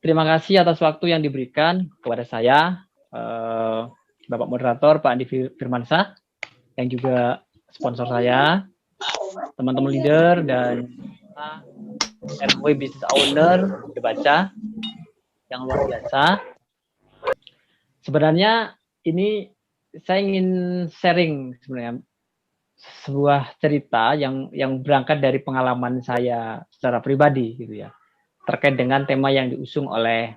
Terima kasih atas waktu yang diberikan kepada saya, Bapak Moderator, Pak Andi Firmansyah, yang juga sponsor saya, teman-teman leader, dan RW Business Owner, dibaca, yang luar biasa. Sebenarnya ini saya ingin sharing sebenarnya sebuah cerita yang berangkat dari pengalaman saya secara pribadi gitu ya, terkait dengan tema yang diusung oleh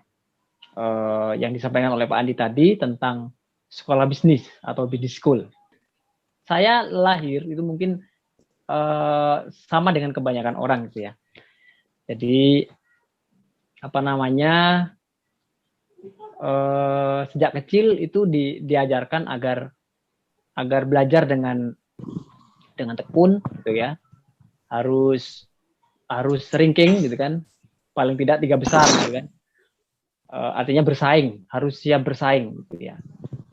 yang disampaikan oleh Pak Andi tadi tentang sekolah bisnis atau business school. Saya lahir itu mungkin sama dengan kebanyakan orang gitu ya. Jadi apa namanya, sejak kecil itu diajarkan agar belajar dengan tekun gitu ya, harus ranking gitu kan, paling tidak 3 besar gitu kan. Artinya bersaing, harus siap bersaing gitu ya.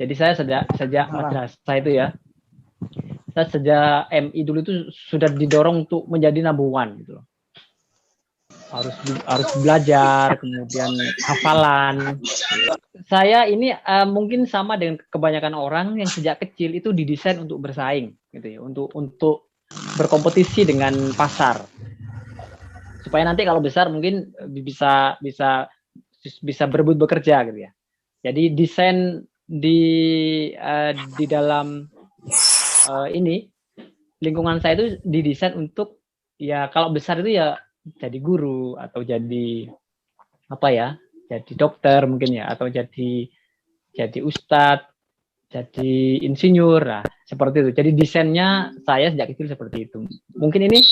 Jadi saya sejak madrasah itu ya, saya sejak MI dulu itu sudah didorong untuk menjadi number one gitu loh. Harus belajar, kemudian hafalan. Saya ini mungkin sama dengan kebanyakan orang yang sejak kecil itu didesain untuk bersaing gitu ya, untuk berkompetisi dengan pasar. Supaya nanti kalau besar mungkin bisa berebut bekerja gitu ya. Jadi desain di dalam ini lingkungan saya itu didesain untuk ya kalau besar itu ya jadi guru atau jadi apa ya, jadi dokter mungkin ya, atau jadi ustadz, jadi insinyur, nah seperti itu. Jadi desainnya saya sejak kecil seperti itu. Mungkin ini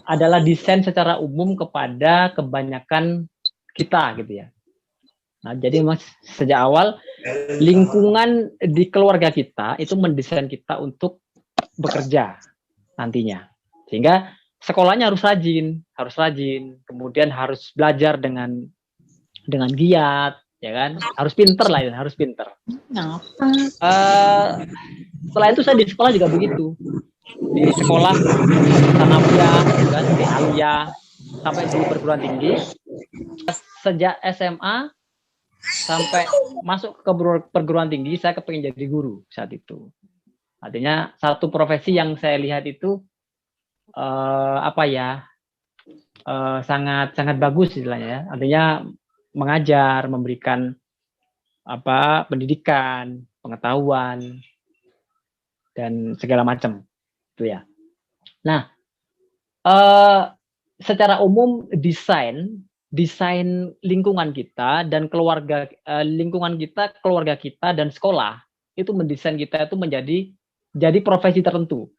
adalah desain secara umum kepada kebanyakan kita gitu ya. Nah, jadi mas sejak awal lingkungan di keluarga kita itu mendesain kita untuk bekerja nantinya. Sehingga sekolahnya harus rajin, kemudian harus belajar dengan giat, ya kan? Harus pinter lah, ya, harus pinter. Setelah itu saya di sekolah juga begitu. Di sekolah sanawiyah, kan, di aliyah, sampai di perguruan tinggi. Sejak SMA sampai masuk ke perguruan tinggi, saya kepengen jadi guru saat itu. Artinya satu profesi yang saya lihat itu apa ya, sangat bagus istilahnya ya. Artinya mengajar, memberikan apa pendidikan, pengetahuan dan segala macam itu ya. Nah, secara umum desain lingkungan kita dan lingkungan kita, keluarga kita dan sekolah itu mendesain kita itu jadi profesi tertentu.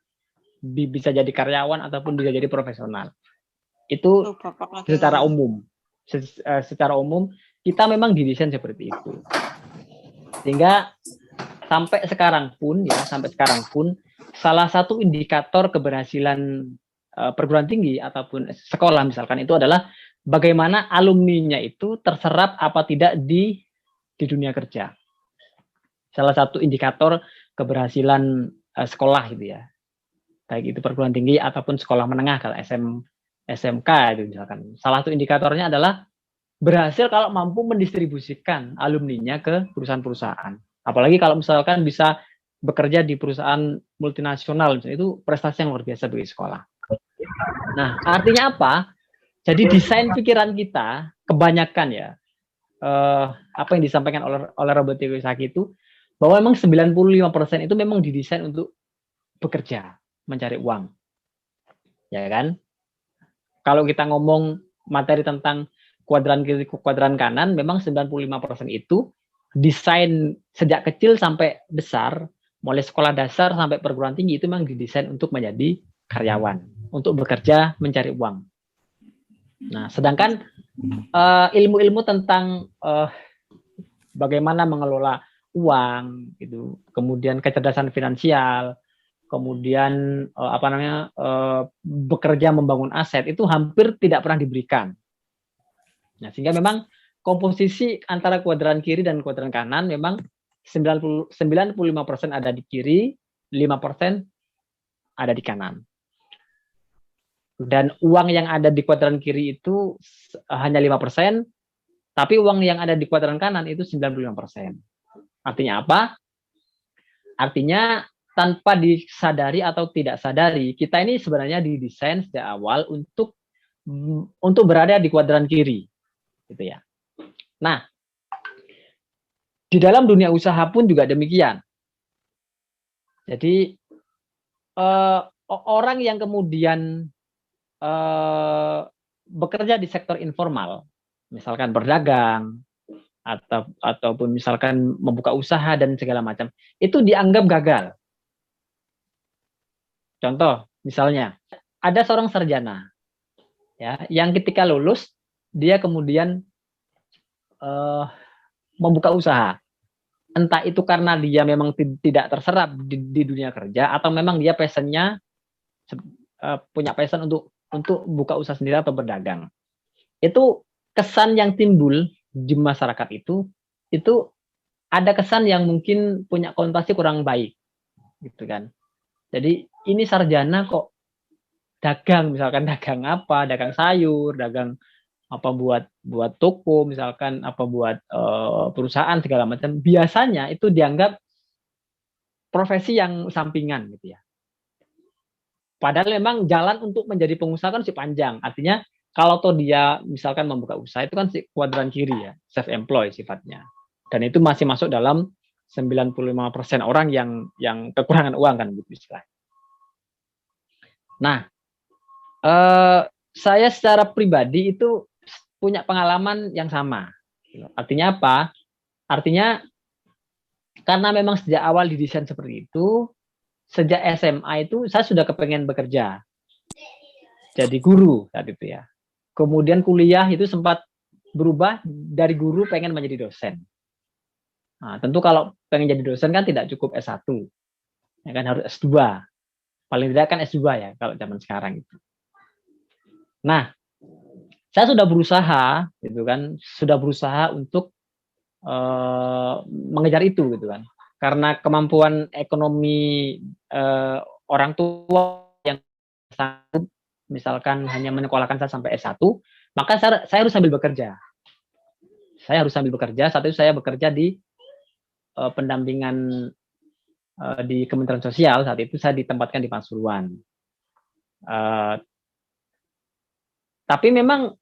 Bisa jadi karyawan ataupun bisa jadi profesional. Itu secara umum. Secara umum kita memang didesain seperti itu. Sehingga sampai sekarang pun salah satu indikator keberhasilan perguruan tinggi ataupun sekolah misalkan itu adalah bagaimana alumninya itu terserap apa tidak di dunia kerja. Salah satu indikator keberhasilan sekolah gitu ya. Baik itu perguruan tinggi ataupun sekolah menengah kalau SMK itu misalkan. Salah satu indikatornya adalah berhasil kalau mampu mendistribusikan alumninya ke perusahaan-perusahaan. Apalagi kalau misalkan bisa bekerja di perusahaan multinasional, itu prestasi yang luar biasa bagi sekolah. Nah, artinya apa? Jadi desain pikiran kita kebanyakan ya, apa yang disampaikan oleh Robert Kiyosaki itu, bahwa memang 95% itu memang didesain untuk bekerja, mencari uang. Ya kan? Kalau kita ngomong materi tentang kuadran kiri, kuadran kanan, memang 95% itu desain sejak kecil sampai besar, mulai sekolah dasar sampai perguruan tinggi itu memang didesain untuk menjadi karyawan, untuk bekerja mencari uang. Nah, sedangkan ilmu-ilmu tentang bagaimana mengelola uang, gitu, kemudian kecerdasan finansial, kemudian bekerja membangun aset itu hampir tidak pernah diberikan. Nah, sehingga memang komposisi antara kuadran kiri dan kuadran kanan memang 95% ada di kiri, 5% ada di kanan. Dan uang yang ada di kuadran kiri itu hanya 5%, Tapi uang yang ada di kuadran kanan itu 95%. Artinya apa? Artinya tanpa disadari atau tidak sadari, kita ini sebenarnya didesain sejak awal untuk berada di kuadran kiri, gitu ya. Nah, di dalam dunia usaha pun juga demikian. Jadi orang yang kemudian bekerja di sektor informal, misalkan berdagang ataupun misalkan membuka usaha dan segala macam, itu dianggap gagal. Contoh, misalnya ada seorang sarjana, ya, yang ketika lulus dia kemudian membuka usaha. Entah itu karena dia memang tidak terserap di dunia kerja atau memang dia passionnya punya passion untuk buka usaha sendiri atau berdagang. Itu kesan yang timbul di masyarakat itu ada kesan yang mungkin punya konotasi kurang baik, gitu kan. Jadi ini sarjana kok dagang, misalkan dagang apa, dagang sayur, dagang apa buat toko, misalkan apa buat perusahaan segala macam. Biasanya itu dianggap profesi yang sampingan, gitu ya. Padahal memang jalan untuk menjadi pengusaha kan masih panjang. Artinya kalau toh dia misalkan membuka usaha itu kan kuadran kiri ya, self employed sifatnya. Dan itu masih masuk dalam 95% orang yang kekurangan uang kan gitu istilahnya. Nah, saya secara pribadi itu punya pengalaman yang sama. Artinya apa? Artinya karena memang sejak awal didesain seperti itu, sejak SMA itu saya sudah kepengen bekerja jadi guru saat itu ya. Kemudian kuliah itu sempat berubah dari guru pengen menjadi dosen. Nah, tentu kalau pengen jadi dosen kan tidak cukup S1, ya kan harus S2. Paling tidak kan S2 ya kalau zaman sekarang itu. Nah, saya sudah berusaha, gitu kan, sudah berusaha untuk mengejar itu, gitu kan. Karena kemampuan ekonomi orang tua yang sanggup misalkan hanya menyekolahkan saya sampai S1, maka saya harus sambil bekerja. Saya harus sambil bekerja. Saat itu saya bekerja di pendampingan di Kementerian Sosial. Saat itu saya ditempatkan di Pasuruan. Tapi memang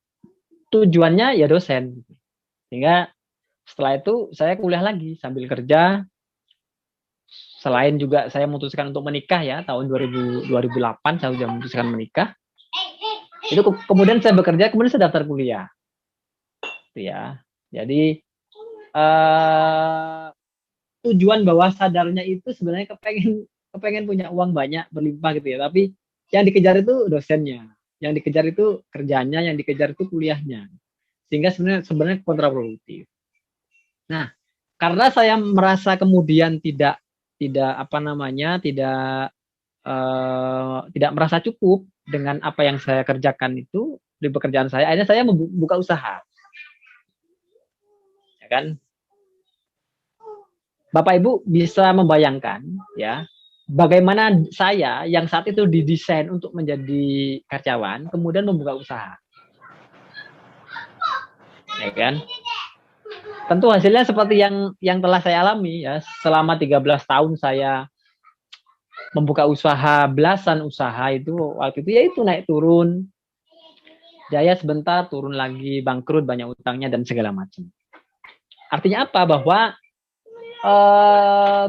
tujuannya ya dosen. Sehingga setelah itu saya kuliah lagi sambil kerja. Selain juga saya memutuskan untuk menikah ya, tahun 2008 saya sudah memutuskan menikah. Itu kemudian saya bekerja, kemudian saya daftar kuliah. Itu ya. Jadi tujuan bawah sadarnya itu sebenarnya kepengen punya uang banyak, berlimpah gitu ya. Tapi yang dikejar itu dosennya, yang dikejar itu kerjanya, yang dikejar itu kuliahnya. Sehingga sebenarnya kontraproduktif. Nah, karena saya merasa kemudian tidak tidak merasa cukup dengan apa yang saya kerjakan itu di pekerjaan saya, akhirnya saya membuka usaha, ya kan. Bapak Ibu bisa membayangkan ya bagaimana saya yang saat itu didesain untuk menjadi karyawan kemudian membuka usaha, ya kan. Tentu hasilnya seperti yang telah saya alami ya, selama 13 tahun saya membuka usaha, belasan usaha itu waktu itu ya itu naik turun, jaya sebentar, turun lagi, bangkrut, banyak utangnya dan segala macam. Artinya apa? Bahwa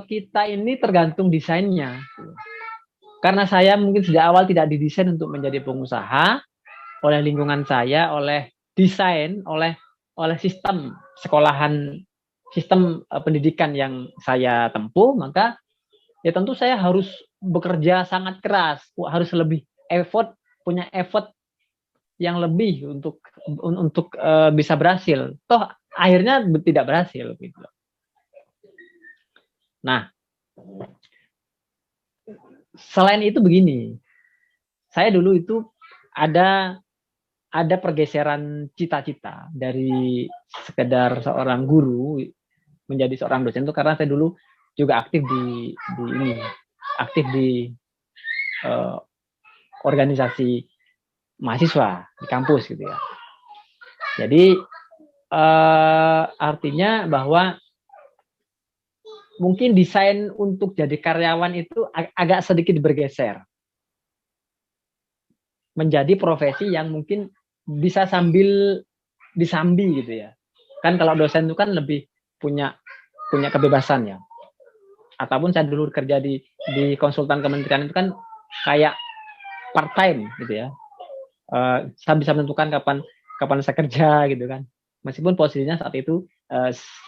kita ini tergantung desainnya. Karena saya mungkin sejak awal tidak didesain untuk menjadi pengusaha oleh lingkungan saya, oleh desain, oleh sistem sekolahan, sistem pendidikan yang saya tempuh, maka ya tentu saya harus bekerja sangat keras, harus lebih effort, punya effort yang lebih untuk bisa berhasil. Toh akhirnya tidak berhasil gitu. Nah, selain itu begini, saya dulu itu ada pergeseran cita-cita dari sekedar seorang guru menjadi seorang dosen itu karena saya dulu juga aktif di organisasi mahasiswa di kampus gitu ya. Jadi artinya bahwa mungkin desain untuk jadi karyawan itu agak sedikit bergeser menjadi profesi yang mungkin bisa sambil disambi gitu ya. Kan kalau dosen itu kan lebih punya kebebasan ya. Ataupun saya dulu kerja di konsultan kementerian itu kan kayak part time gitu ya. Saya bisa menentukan kapan saya kerja gitu kan. Meskipun posisinya saat itu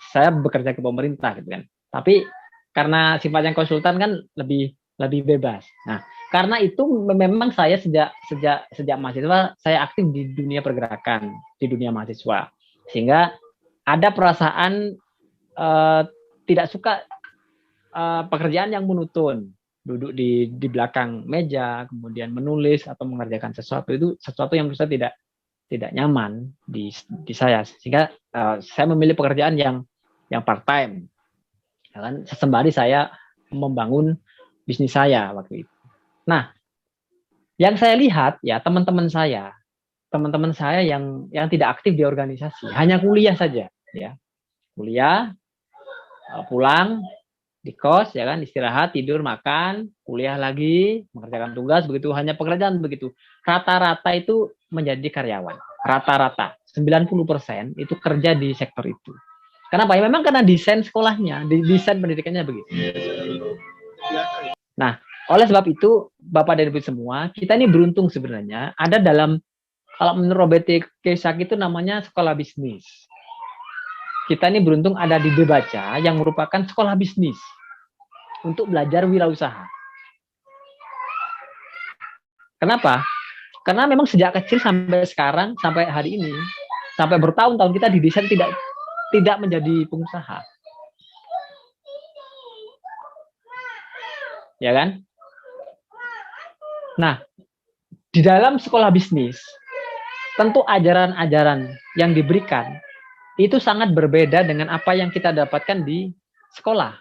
saya bekerja ke pemerintah gitu kan. Tapi karena sifatnya konsultan kan lebih bebas. Nah, karena itu memang saya sejak mahasiswa saya aktif di dunia pergerakan, di dunia mahasiswa. Sehingga ada perasaan tidak suka pekerjaan yang monoton, duduk di belakang meja, kemudian menulis atau mengerjakan sesuatu, itu sesuatu yang menurut saya tidak nyaman di saya, sehingga saya memilih pekerjaan yang part time, ya kan, sembari saya membangun bisnis saya waktu itu. Nah, yang saya lihat ya teman-teman saya yang tidak aktif di organisasi, hanya kuliah saja, ya, kuliah, pulang di kos, ya kan, istirahat, tidur, makan, kuliah lagi, mengerjakan tugas, begitu, hanya pekerjaan begitu. Rata-rata itu menjadi karyawan. Rata-rata 90% itu kerja di sektor itu. Kenapa? Ya memang karena desain sekolahnya, desain pendidikannya begitu. Nah, oleh sebab itu, Bapak dan Ibu semua, kita ini beruntung sebenarnya ada dalam, kalau menurut Robert Kiyosaki itu namanya sekolah bisnis. Kita ini beruntung ada di Debaca yang merupakan sekolah bisnis untuk belajar wirausaha. Kenapa? Karena memang sejak kecil sampai sekarang, sampai hari ini, sampai bertahun-tahun kita didesain tidak menjadi pengusaha. Ya kan? Nah, di dalam sekolah bisnis, tentu ajaran-ajaran yang diberikan itu sangat berbeda dengan apa yang kita dapatkan di sekolah.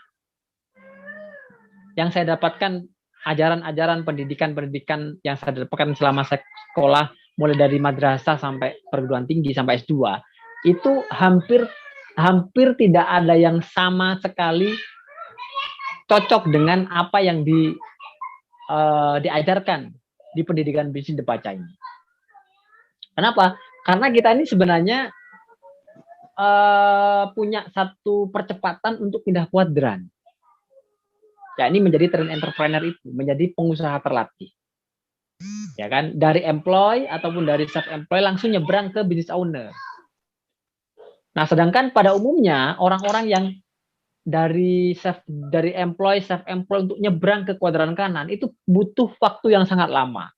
Yang saya dapatkan ajaran-ajaran pendidikan yang saya dapatkan selama saya sekolah, mulai dari madrasah sampai perguruan tinggi sampai S2, itu hampir tidak ada yang sama sekali cocok dengan apa yang diajarkan di pendidikan bisnis Debaca ini. Kenapa? Karena kita ini sebenarnya punya satu percepatan untuk pindah kuadran. Ya, ini menjadi train entrepreneur itu, menjadi pengusaha terlatih. Ya kan, dari employee ataupun dari self employed langsung nyebrang ke business owner. Nah, sedangkan pada umumnya orang-orang yang dari employee self employed untuk nyebrang ke kuadran kanan itu butuh waktu yang sangat lama.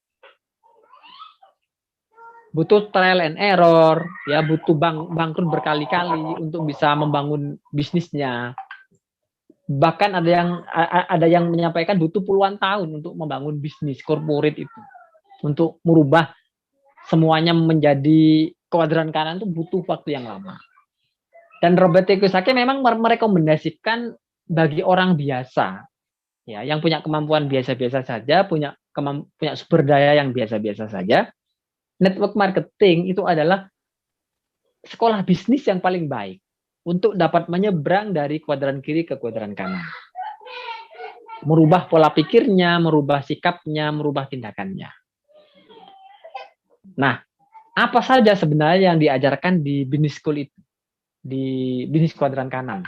Butuh trial and error, ya, butuh bangkrut berkali-kali untuk bisa membangun bisnisnya. Bahkan ada yang menyampaikan butuh puluhan tahun untuk membangun bisnis corporate itu, untuk merubah semuanya menjadi kuadran kanan itu butuh waktu yang lama. Dan Robert Kiyosaki memang merekomendasikan bagi orang biasa, ya, yang punya kemampuan biasa-biasa saja, punya sumber daya yang biasa-biasa saja, network marketing itu adalah sekolah bisnis yang paling baik untuk dapat menyeberang dari kuadran kiri ke kuadran kanan. Merubah pola pikirnya, merubah sikapnya, merubah tindakannya. Nah, apa saja sebenarnya yang diajarkan di business school itu? Di bisnis kuadran kanan.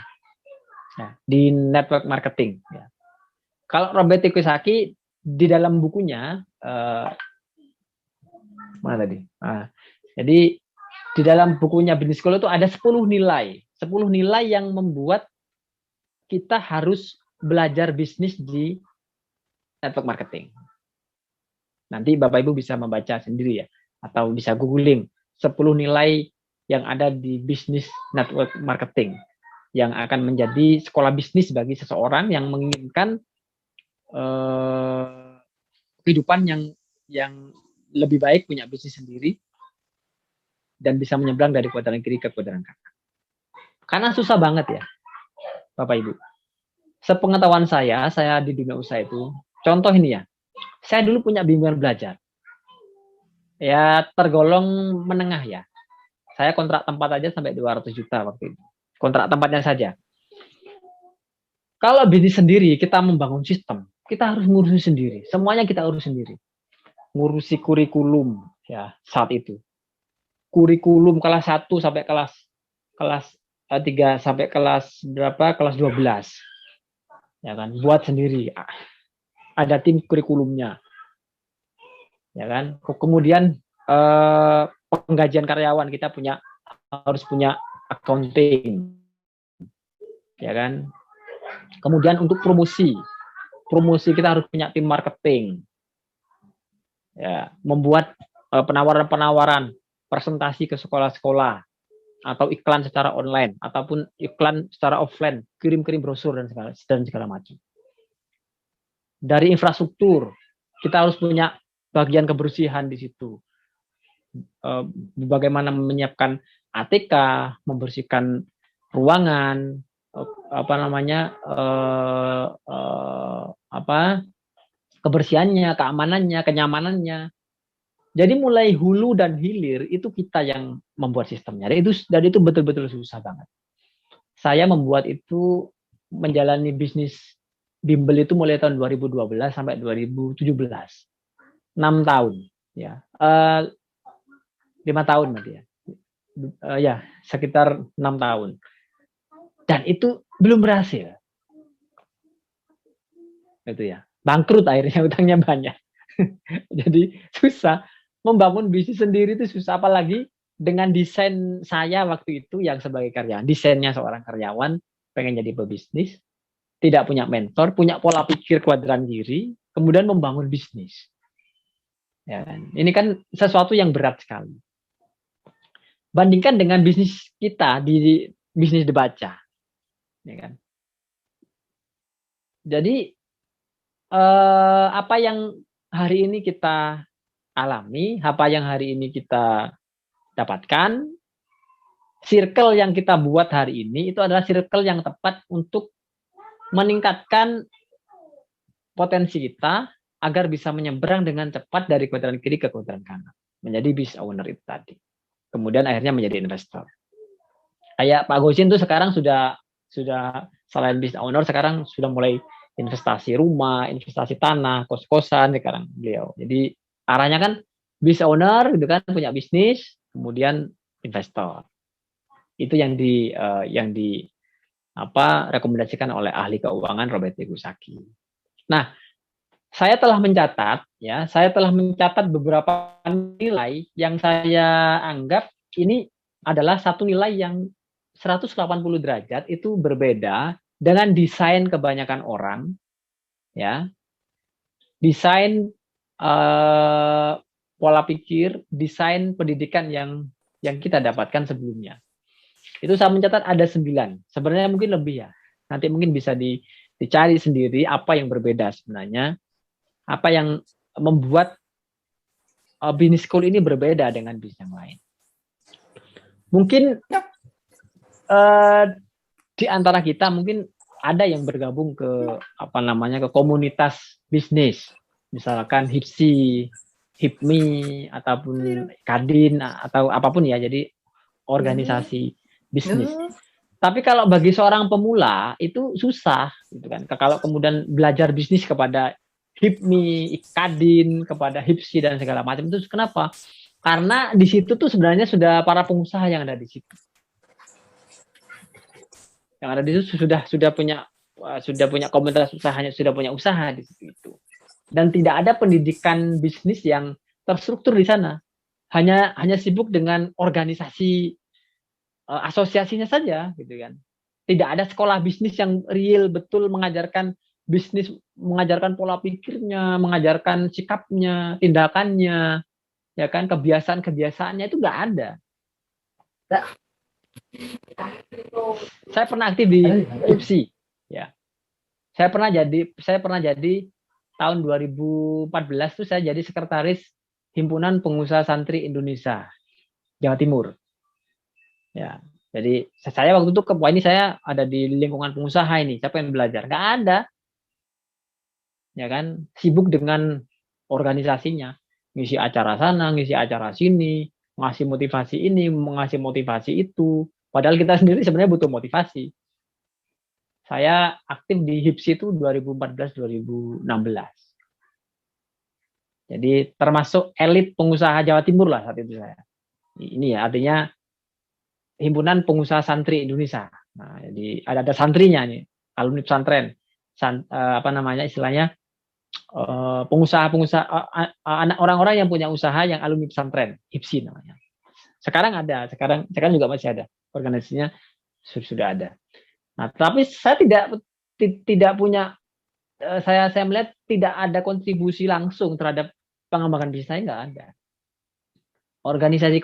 Nah, di network marketing. Ya. Kalau Robert Kiyosaki di dalam bukunya, mana tadi? Jadi di dalam bukunya Business School itu ada 10 nilai yang membuat kita harus belajar bisnis di network marketing. Nanti Bapak Ibu bisa membaca sendiri ya, atau bisa googling 10 nilai yang ada di bisnis network marketing yang akan menjadi sekolah bisnis bagi seseorang yang menginginkan kehidupan yang lebih baik, punya bisnis sendiri, dan bisa menyeberang dari kuadran kiri ke kuadran kanan. Karena susah banget ya, Bapak Ibu. Sepengetahuan saya di dunia usaha itu, contoh ini ya, saya dulu punya bimbingan belajar. Ya, tergolong menengah ya. Saya kontrak tempat aja sampai 200 juta waktu itu. Kontrak tempatnya saja. Kalau bisnis sendiri, kita membangun sistem, kita harus ngurusin sendiri. Semuanya kita urus sendiri. Ngurusi kurikulum ya saat itu. Kurikulum kelas 1 sampai kelas kelas 3 sampai kelas berapa? Kelas 12. Ya kan, buat sendiri. Ada tim kurikulumnya. Ya kan? Kemudian penggajian karyawan kita harus punya accounting. Ya kan? Kemudian untuk promosi kita harus punya tim marketing. Ya, membuat penawaran-penawaran, presentasi ke sekolah-sekolah, atau iklan secara online, ataupun iklan secara offline, kirim-kirim brosur dan segala macam. Dari infrastruktur, kita harus punya bagian kebersihan di situ. Bagaimana menyiapkan ATK, membersihkan ruangan, kebersihannya, keamanannya, kenyamanannya. Jadi mulai hulu dan hilir itu kita yang membuat sistemnya. Dan itu betul-betul susah banget. Saya membuat itu, menjalani bisnis bimbel itu mulai tahun 2012 sampai 2017. 6 tahun ya. 5 tahun berarti ya. Ya, sekitar 6 tahun. Dan itu belum berhasil. Itu ya. Bangkrut akhirnya, utangnya banyak. Jadi susah. Membangun bisnis sendiri itu susah, apalagi dengan desain saya waktu itu yang sebagai karyawan. Desainnya seorang karyawan, pengen jadi pebisnis, tidak punya mentor, punya pola pikir kuadran kiri, kemudian membangun bisnis. Ya kan? Ini kan sesuatu yang berat sekali. Bandingkan dengan bisnis kita di bisnis dibaca. Ya kan? Jadi apa yang hari ini kita alami, apa yang hari ini kita dapatkan, circle yang kita buat hari ini itu adalah circle yang tepat untuk meningkatkan potensi kita agar bisa menyeberang dengan cepat dari kuadran kiri ke kuadran kanan, menjadi business owner itu tadi. Kemudian akhirnya menjadi investor. Kayak Pak Gosin tuh sekarang sudah selain business owner, sekarang sudah mulai investasi rumah, investasi tanah, kos-kosan sekarang beliau. Jadi arahnya kan business owner gitu kan, punya bisnis, kemudian investor. Itu yang rekomendasikan oleh ahli keuangan Robert Kiyosaki. Nah, saya telah mencatat beberapa nilai yang saya anggap ini adalah satu nilai yang 180 derajat itu berbeda dengan desain kebanyakan orang, ya. Desain pola pikir, desain pendidikan yang kita dapatkan sebelumnya. Itu saya mencatat ada 9. Sebenarnya mungkin lebih ya. Nanti mungkin bisa dicari sendiri apa yang berbeda sebenarnya. Apa yang membuat business school ini berbeda dengan bisnis yang lain. Mungkin di antara kita mungkin ada yang bergabung ke ke komunitas bisnis. Misalkan HIPSI, HIPMI, ataupun Kadin, atau apapun ya. Jadi organisasi bisnis. Tapi kalau bagi seorang pemula itu susah gitu kan. Kalau kemudian belajar bisnis kepada HIPMI, Kadin, kepada HIPSI dan segala macam itu kenapa? Karena di situ tuh sebenarnya sudah para pengusaha yang ada di situ. Yang ada di situ sudah punya komunitas usahanya, sudah punya usaha di situ itu. Dan tidak ada pendidikan bisnis yang terstruktur di sana. Hanya sibuk dengan organisasi asosiasinya saja gitu kan. Tidak ada sekolah bisnis yang real betul mengajarkan bisnis, mengajarkan pola pikirnya, mengajarkan sikapnya, tindakannya, ya kan, kebiasaan-kebiasaannya itu nggak ada. Saya pernah aktif di HIPSI, ya. Saya pernah jadi tahun 2014 itu saya jadi sekretaris Himpunan Pengusaha Santri Indonesia Jawa Timur. Ya, jadi saya waktu itu ini saya ada di lingkungan pengusaha ini, saya pengen belajar, nggak ada, ya kan, sibuk dengan organisasinya, ngisi acara sana, ngisi acara sini, ngasih motivasi ini, ngasih motivasi itu. Padahal kita sendiri sebenarnya butuh motivasi. Saya aktif di HIPSI itu 2014-2016. Jadi termasuk elit pengusaha Jawa Timur lah saat itu saya. Ini ya artinya Himpunan Pengusaha Santri Indonesia. Nah, jadi ada santrinya nih, alumni pesantren. Apa namanya istilahnya pengusaha-pengusaha anak orang-orang yang punya usaha yang alumni pesantren, HIPSI namanya. Sekarang sekarang juga masih ada organisasinya sudah ada. Nah, tapi saya tidak punya saya melihat tidak ada kontribusi langsung terhadap pengembangan bisnis saya, nggak ada. Organisasi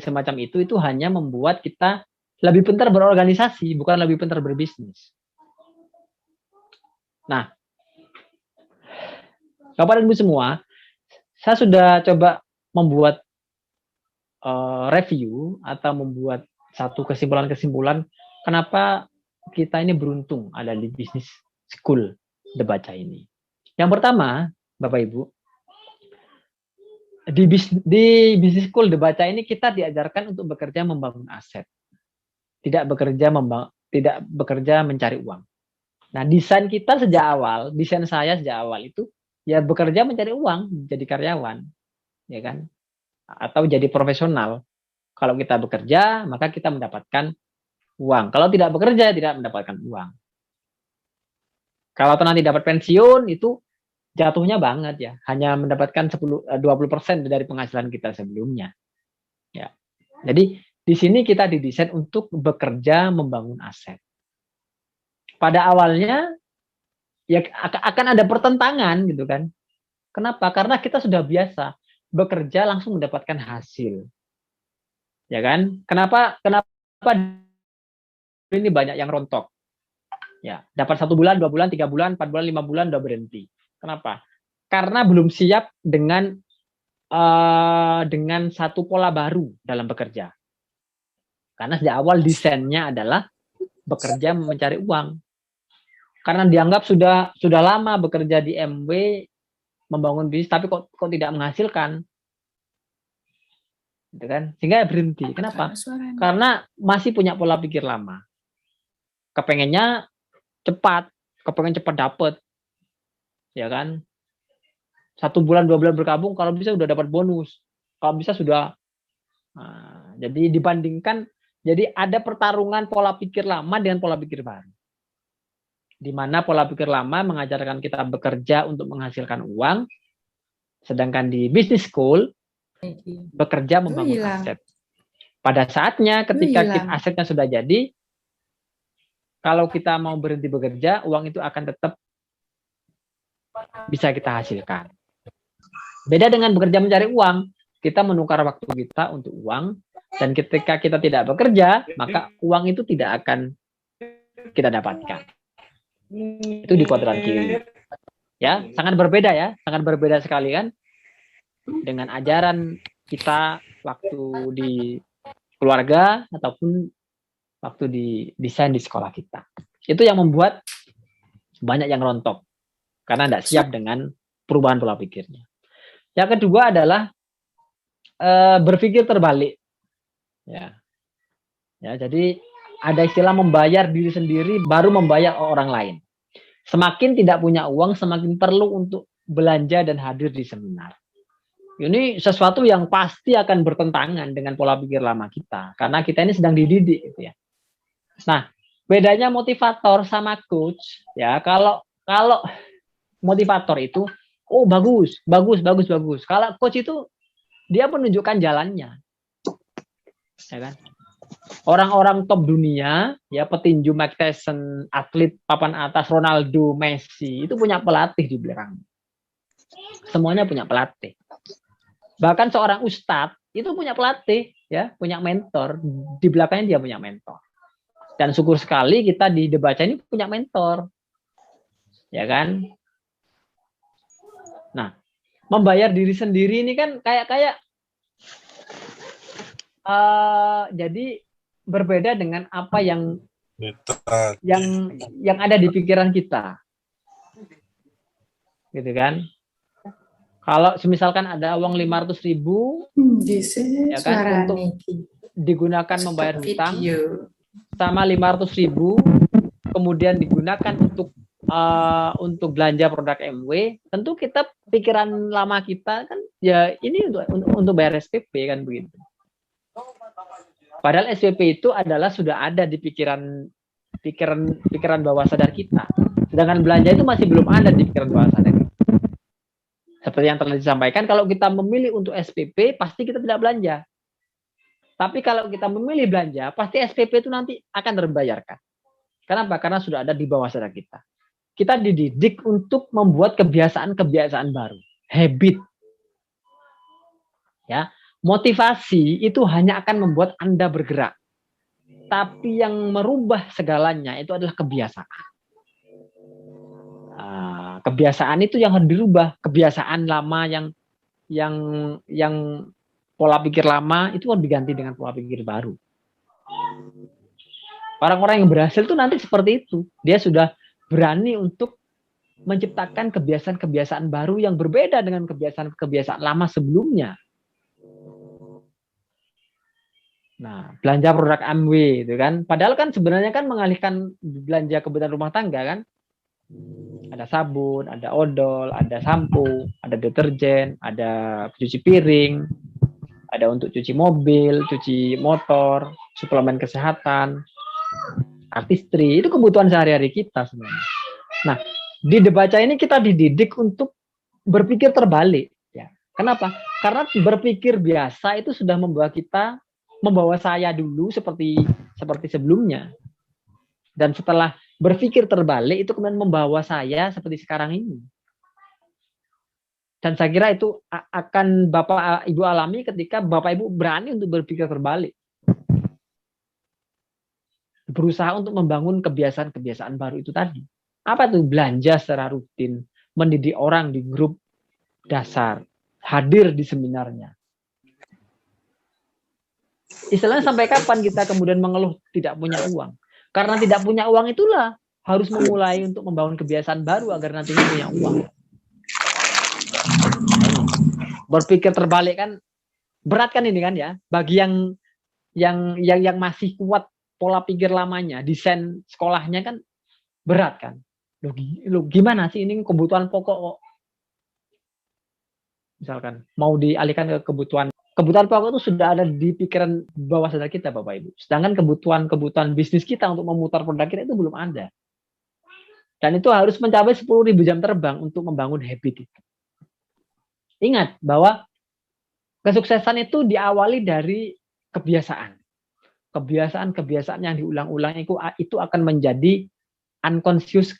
semacam itu hanya membuat kita lebih pintar berorganisasi, bukan lebih pintar berbisnis. Nah, Bapak dan Ibu semua, saya sudah coba membuat review atau membuat satu kesimpulan kenapa kita ini beruntung ada di bisnis school The Baca ini. Yang pertama, Bapak Ibu, di bisnis school The Baca ini kita diajarkan untuk bekerja membangun aset, tidak bekerja mencari uang. Nah, desain saya sejak awal itu ya bekerja mencari uang, jadi karyawan, ya kan, atau jadi profesional. Kalau kita bekerja, maka kita mendapatkan uang. Kalau tidak bekerja, tidak mendapatkan uang. Kalau nanti dapat pensiun itu jatuhnya banget ya, hanya mendapatkan 20% dari penghasilan kita sebelumnya. Ya. Jadi di sini kita didesain untuk bekerja membangun aset. Pada awalnya ya akan ada pertentangan gitu kan. Kenapa? Karena kita sudah biasa bekerja langsung mendapatkan hasil. Ya kan? Kenapa ini banyak yang rontok? Ya, dapat 1 bulan, 2 bulan, 3 bulan, 4 bulan, 5 bulan udah berhenti. Kenapa? Karena belum siap dengan satu pola baru dalam bekerja. Karena sejak awal desainnya adalah bekerja mencari uang. Karena dianggap sudah lama bekerja di MW, membangun bisnis, tapi kok tidak menghasilkan, gitu kan? Sehingga berhenti. Kenapa? Karena masih punya pola pikir lama. Kepengennya cepat, kepengen cepat dapet, ya kan? 1 bulan 2 bulan berkabung, kalau bisa sudah dapat bonus, kalau bisa sudah. Nah, jadi dibandingkan, jadi ada pertarungan pola pikir lama dengan pola pikir baru. Di mana pola pikir lama mengajarkan kita bekerja untuk menghasilkan uang, sedangkan di business school bekerja membangun aset. Pada saatnya ketika asetnya sudah jadi, kalau kita mau berhenti bekerja, uang itu akan tetap bisa kita hasilkan. Beda dengan bekerja mencari uang, kita menukar waktu kita untuk uang, dan ketika kita tidak bekerja, maka uang itu tidak akan kita dapatkan. Itu di kuadran kiri. Ya, sangat berbeda ya, sangat berbeda sekali kan dengan ajaran kita waktu di keluarga ataupun waktu di desain di sekolah kita. Itu yang membuat banyak yang rontok karena tidak siap dengan perubahan pola pikirnya. Yang kedua adalah berpikir terbalik. Ya, jadi ada istilah membayar diri sendiri baru membayar orang lain. Semakin tidak punya uang, semakin perlu untuk belanja dan hadir di seminar. Ini sesuatu yang pasti akan bertentangan dengan pola pikir lama kita, karena kita ini sedang dididik, gitu ya. Nah, bedanya motivator sama coach, ya kalau motivator itu, oh bagus. Kalau coach itu dia menunjukkan jalannya, ya kan? Orang-orang top dunia, ya petinju Mike Tyson, atlet papan atas Ronaldo, Messi, itu punya pelatih di belakang. Semuanya punya pelatih. Bahkan seorang ustadz itu punya pelatih, ya, punya mentor. Di belakangnya dia punya mentor. Dan syukur sekali kita di The Baca ini punya mentor, ya kan? Nah, membayar diri sendiri ini kan kayak jadi berbeda dengan apa yang ada di pikiran kita, gitu kan? Kalau misalkan ada uang 500.000 ya kan untuk digunakan membayar hutang sama 500.000 kemudian digunakan untuk belanja produk MW, tentu kita pikiran lama kita kan ya ini untuk bayar SPP kan begitu. Padahal SPP itu adalah sudah ada di pikiran bawah sadar kita. Sedangkan belanja itu masih belum ada di pikiran bawah sadar kita. Seperti yang telah disampaikan, kalau kita memilih untuk SPP, pasti kita tidak belanja. Tapi kalau kita memilih belanja, pasti SPP itu nanti akan terbayarkan. Kenapa? Karena sudah ada di bawah sadar kita. Kita dididik untuk membuat kebiasaan-kebiasaan baru, habit. Ya, motivasi itu hanya akan membuat Anda bergerak. Tapi yang merubah segalanya itu adalah kebiasaan. Kebiasaan itu yang harus dirubah. Kebiasaan lama yang pola pikir lama itu harus diganti dengan pola pikir baru. Orang-orang yang berhasil itu nanti seperti itu. Dia sudah berani untuk menciptakan kebiasaan-kebiasaan baru yang berbeda dengan kebiasaan-kebiasaan lama sebelumnya. Nah, belanja produk MW itu kan, padahal kan sebenarnya kan mengalihkan belanja kebutuhan rumah tangga kan. Ada sabun, ada odol, ada sampo, ada deterjen, ada cuci piring, ada untuk cuci mobil, cuci motor, suplemen kesehatan, artistry, itu kebutuhan sehari-hari kita sebenarnya. Nah, di Debaca ini kita dididik untuk berpikir terbalik. Ya. Kenapa? Karena berpikir biasa itu sudah membawa saya dulu seperti sebelumnya. Dan setelah berpikir terbalik itu kemudian membawa saya seperti sekarang ini. Dan saya kira itu akan Bapak Ibu alami ketika Bapak Ibu berani untuk berpikir terbalik. Berusaha untuk membangun kebiasaan-kebiasaan baru itu tadi. Apa itu? Belanja secara rutin, mendidik orang di grup dasar, hadir di seminarnya. Istilahnya sampai kapan kita kemudian mengeluh tidak punya uang? Karena tidak punya uang itulah harus memulai untuk membangun kebiasaan baru agar nantinya punya uang. Berpikir terbalik kan berat kan ini kan ya. Bagi yang masih kuat pola pikir lamanya, desain sekolahnya kan berat kan. Loh gimana sih ini kebutuhan pokok kok. Misalkan mau dialihkan ke kebutuhan pokok itu sudah ada di pikiran bawah sadar kita Bapak Ibu. Sedangkan kebutuhan bisnis kita untuk memutar produk kita itu belum ada. Dan itu harus mencapai 10.000 jam terbang untuk membangun habit itu. Ingat bahwa kesuksesan itu diawali dari kebiasaan. Kebiasaan-kebiasaan yang diulang-ulang itu akan menjadi unconscious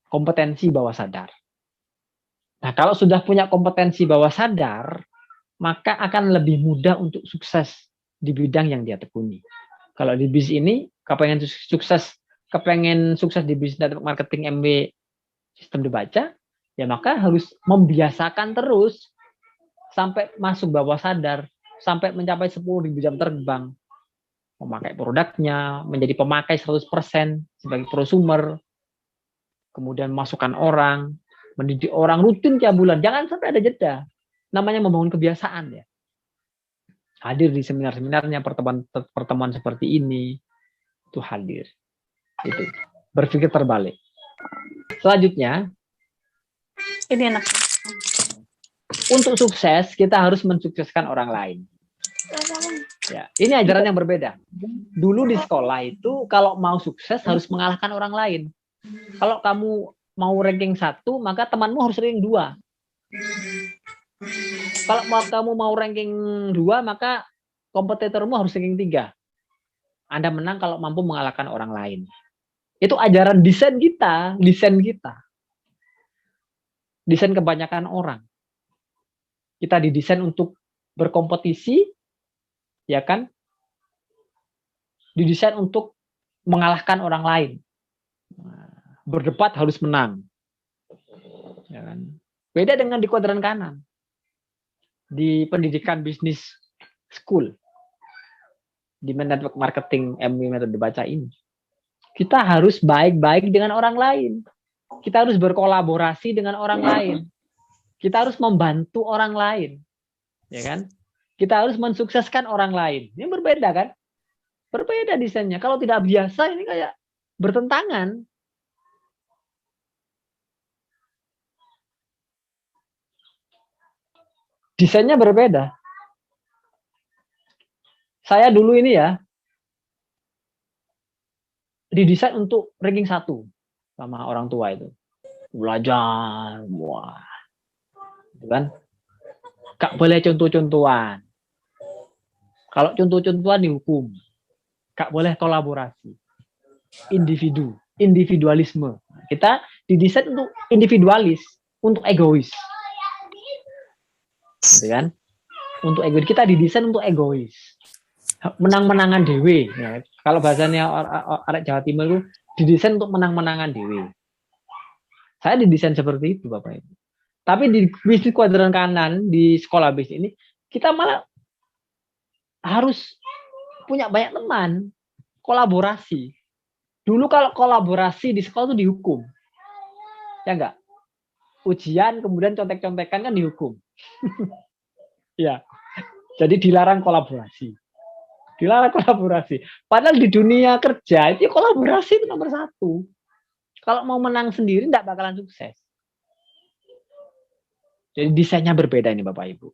kompetensi bawah sadar. Nah, kalau sudah punya kompetensi bawah sadar, maka akan lebih mudah untuk sukses di bidang yang dia tekuni. Kalau di bisnis ini, kepengen sukses di bisnis network marketing MW sistem Debaca, ya maka harus membiasakan terus sampai masuk bawah sadar, sampai mencapai 10.000 jam terbang. Memakai produknya, menjadi pemakai 100% sebagai prosumer, kemudian masukkan orang, mendidik orang rutin tiap bulan, jangan sampai ada jeda. Namanya membangun kebiasaan ya. Hadir di seminar-seminarnya, pertemuan seperti ini, itu hadir. Itu berpikir terbalik. Selanjutnya, ini enak. Untuk sukses kita harus mensukseskan orang lain. Ya, ini ajaran yang berbeda. Dulu di sekolah itu kalau mau sukses harus mengalahkan orang lain. Kalau kamu mau ranking 1, maka temanmu harus ranking 2. Kalau kamu mau ranking 2, maka kompetitormu harus ranking 3. Anda menang kalau mampu mengalahkan orang lain. Itu ajaran desain kita. Desain kebanyakan orang. Kita didesain untuk berkompetisi, ya kan? Didesain untuk mengalahkan orang lain. Berdebat harus menang. Ya kan? Beda dengan di kuadran kanan. Di pendidikan bisnis school, di network marketing MW metode Debaca ini, kita harus baik-baik dengan orang lain. Kita harus berkolaborasi dengan orang lain. Kita harus membantu orang lain, ya kan? Kita harus mensukseskan orang lain. Ini berbeda kan? Berbeda desainnya. Kalau tidak biasa ini kayak bertentangan. Desainnya berbeda. Saya dulu ini ya didesain untuk ranking 1 sama orang tua itu. Belajar, wah, gitu kan? Gak boleh contoh-contohan. Kalau contoh-contohan dihukum. Gak boleh kolaborasi. Individualisme. Kita didesain untuk individualis, untuk egois. Gitu kan? Untuk egois. Kita didesain untuk egois. Menang-menangan dewe. Ya. Kalau bahasanya orang Jawa Timur itu didesain untuk menang-menangan dewe. Saya didesain seperti itu, Bapak Ibu. Tapi di bisnis kuadran kanan, di sekolah bisnis ini, kita malah harus punya banyak teman, kolaborasi. Dulu kalau kolaborasi di sekolah itu dihukum. Ya enggak? Ujian, kemudian contek-contekan kan dihukum. Ya. Jadi dilarang kolaborasi. Dilarang kolaborasi. Padahal di dunia kerja, itu kolaborasi itu nomor 1. Kalau mau menang sendiri, enggak bakalan sukses. Jadi desainnya berbeda ini Bapak Ibu.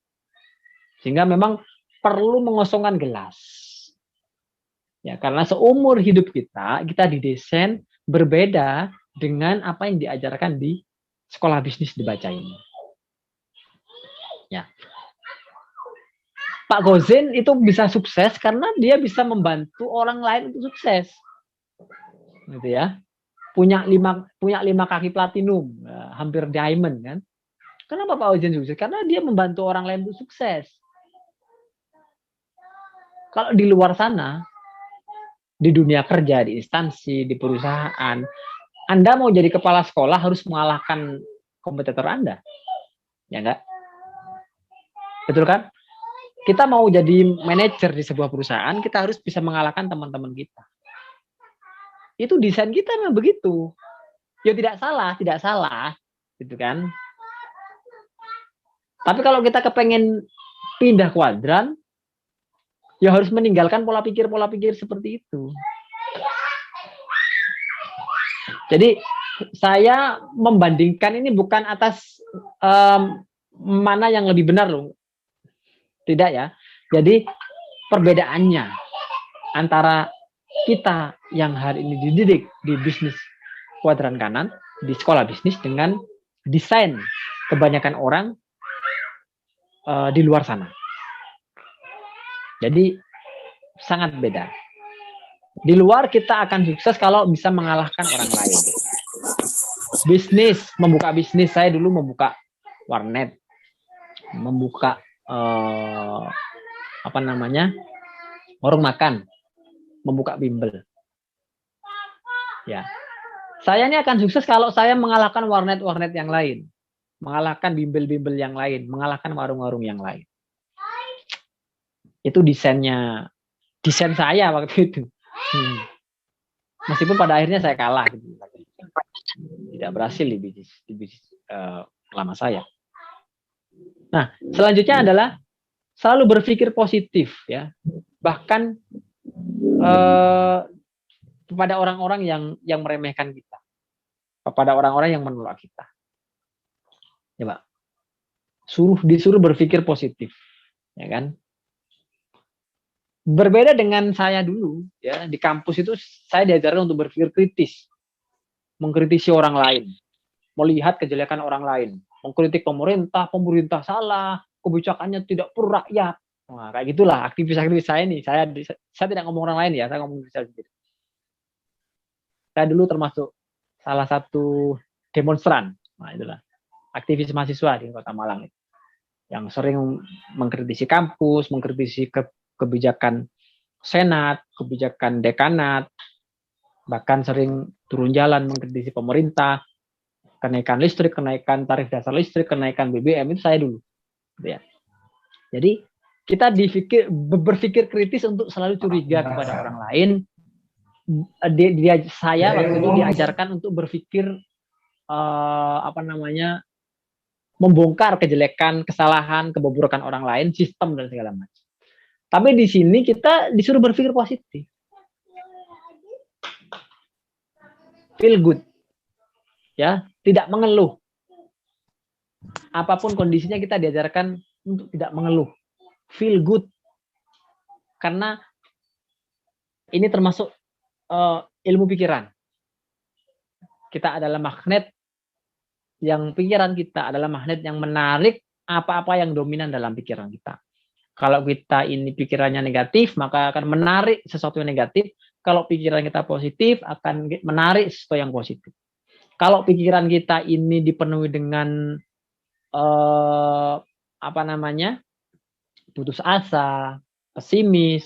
Sehingga memang perlu mengosongkan gelas. Ya, karena seumur hidup kita didesain berbeda dengan apa yang diajarkan di sekolah bisnis dibaca ini. Ya. Pak Gozen itu bisa sukses karena dia bisa membantu orang lain untuk sukses. Gitu ya. Punya 5 kaki platinum, hampir diamond kan. Kenapa Pak Gozen sukses? Karena dia membantu orang lain untuk sukses. Kalau di luar sana, di dunia kerja, di instansi, di perusahaan, Anda mau jadi kepala sekolah harus mengalahkan kompetitor Anda. Ya enggak? Betul kan? Kita mau jadi manajer di sebuah perusahaan, kita harus bisa mengalahkan teman-teman kita. Itu desain kita memang begitu. Ya tidak salah, gitu kan? Tapi kalau kita kepengen pindah kuadran, ya harus meninggalkan pola pikir seperti itu. Jadi saya membandingkan ini bukan atas mana yang lebih benar loh. Tidak ya. Jadi perbedaannya antara kita yang hari ini dididik di bisnis kuadran kanan, di sekolah bisnis dengan desain kebanyakan orang di luar sana. Jadi sangat beda. Di luar kita akan sukses kalau bisa mengalahkan orang lain. Bisnis, membuka bisnis, saya dulu membuka warnet, membuka warung makan, membuka bimbel. Ya, saya ini akan sukses kalau saya mengalahkan warnet-warnet yang lain, mengalahkan bimbel-bimbel yang lain, mengalahkan warung-warung yang lain. Itu desain saya waktu itu. Meskipun pada akhirnya saya kalah, gitu. Tidak berhasil di bisnis lama saya. Nah, selanjutnya adalah selalu berpikir positif, ya. Bahkan kepada orang-orang yang meremehkan kita, kepada orang-orang yang menolak kita. Ya, Pak. Disuruh berpikir positif, ya kan? Berbeda dengan saya dulu, ya, di kampus itu saya diajarkan untuk berpikir kritis, mengkritisi orang lain, melihat kejelekan orang lain, mengkritik pemerintah salah, kebijakannya tidak pro rakyat. Nah, kayak gitulah aktivis-aktivis saya nih. Saya tidak ngomong orang lain ya, saya ngomong saya sendiri. Saya dulu termasuk salah satu demonstran. Nah, itulah aktivis mahasiswa di Kota Malang yang sering mengkritisi kampus, mengkritisi kebijakan senat, kebijakan dekanat, bahkan sering turun jalan mengkritisi pemerintah, kenaikan listrik, kenaikan tarif dasar listrik, kenaikan BBM, itu saya dulu. Ya. Jadi kita berpikir kritis untuk selalu curiga kepada orang lain. Saya waktu itu diajarkan untuk berpikir membongkar kejelekan, kesalahan, kebobrokan orang lain, sistem dan segala macam. Tapi di sini kita disuruh berpikir positif. Feel good. Ya, tidak mengeluh. Apapun kondisinya kita diajarkan untuk tidak mengeluh. Feel good. Karena ini termasuk ilmu pikiran. Kita adalah magnet, yang pikiran kita adalah magnet yang menarik apa-apa yang dominan dalam pikiran kita. Kalau kita ini pikirannya negatif, maka akan menarik sesuatu yang negatif. Kalau pikiran kita positif, akan menarik sesuatu yang positif. Kalau pikiran kita ini dipenuhi dengan putus asa, pesimis,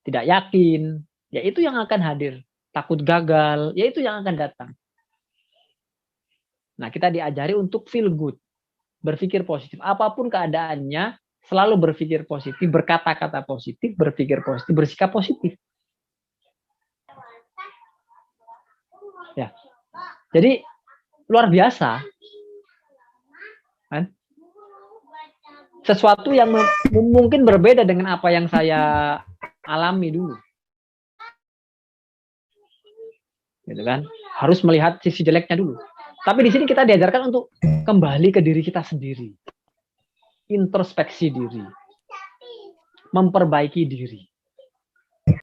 tidak yakin, ya itu yang akan hadir. Takut gagal, ya itu yang akan datang. Nah, kita diajari untuk feel good, berpikir positif. Apapun keadaannya, selalu berpikir positif, berkata-kata positif, berpikir positif, bersikap positif. Ya. Jadi luar biasa. Kan? Sesuatu yang mungkin berbeda dengan apa yang saya alami dulu. Gitu kan? Harus melihat sisi jeleknya dulu. Tapi di sini kita diajarkan untuk kembali ke diri kita sendiri. Introspeksi diri. Memperbaiki diri.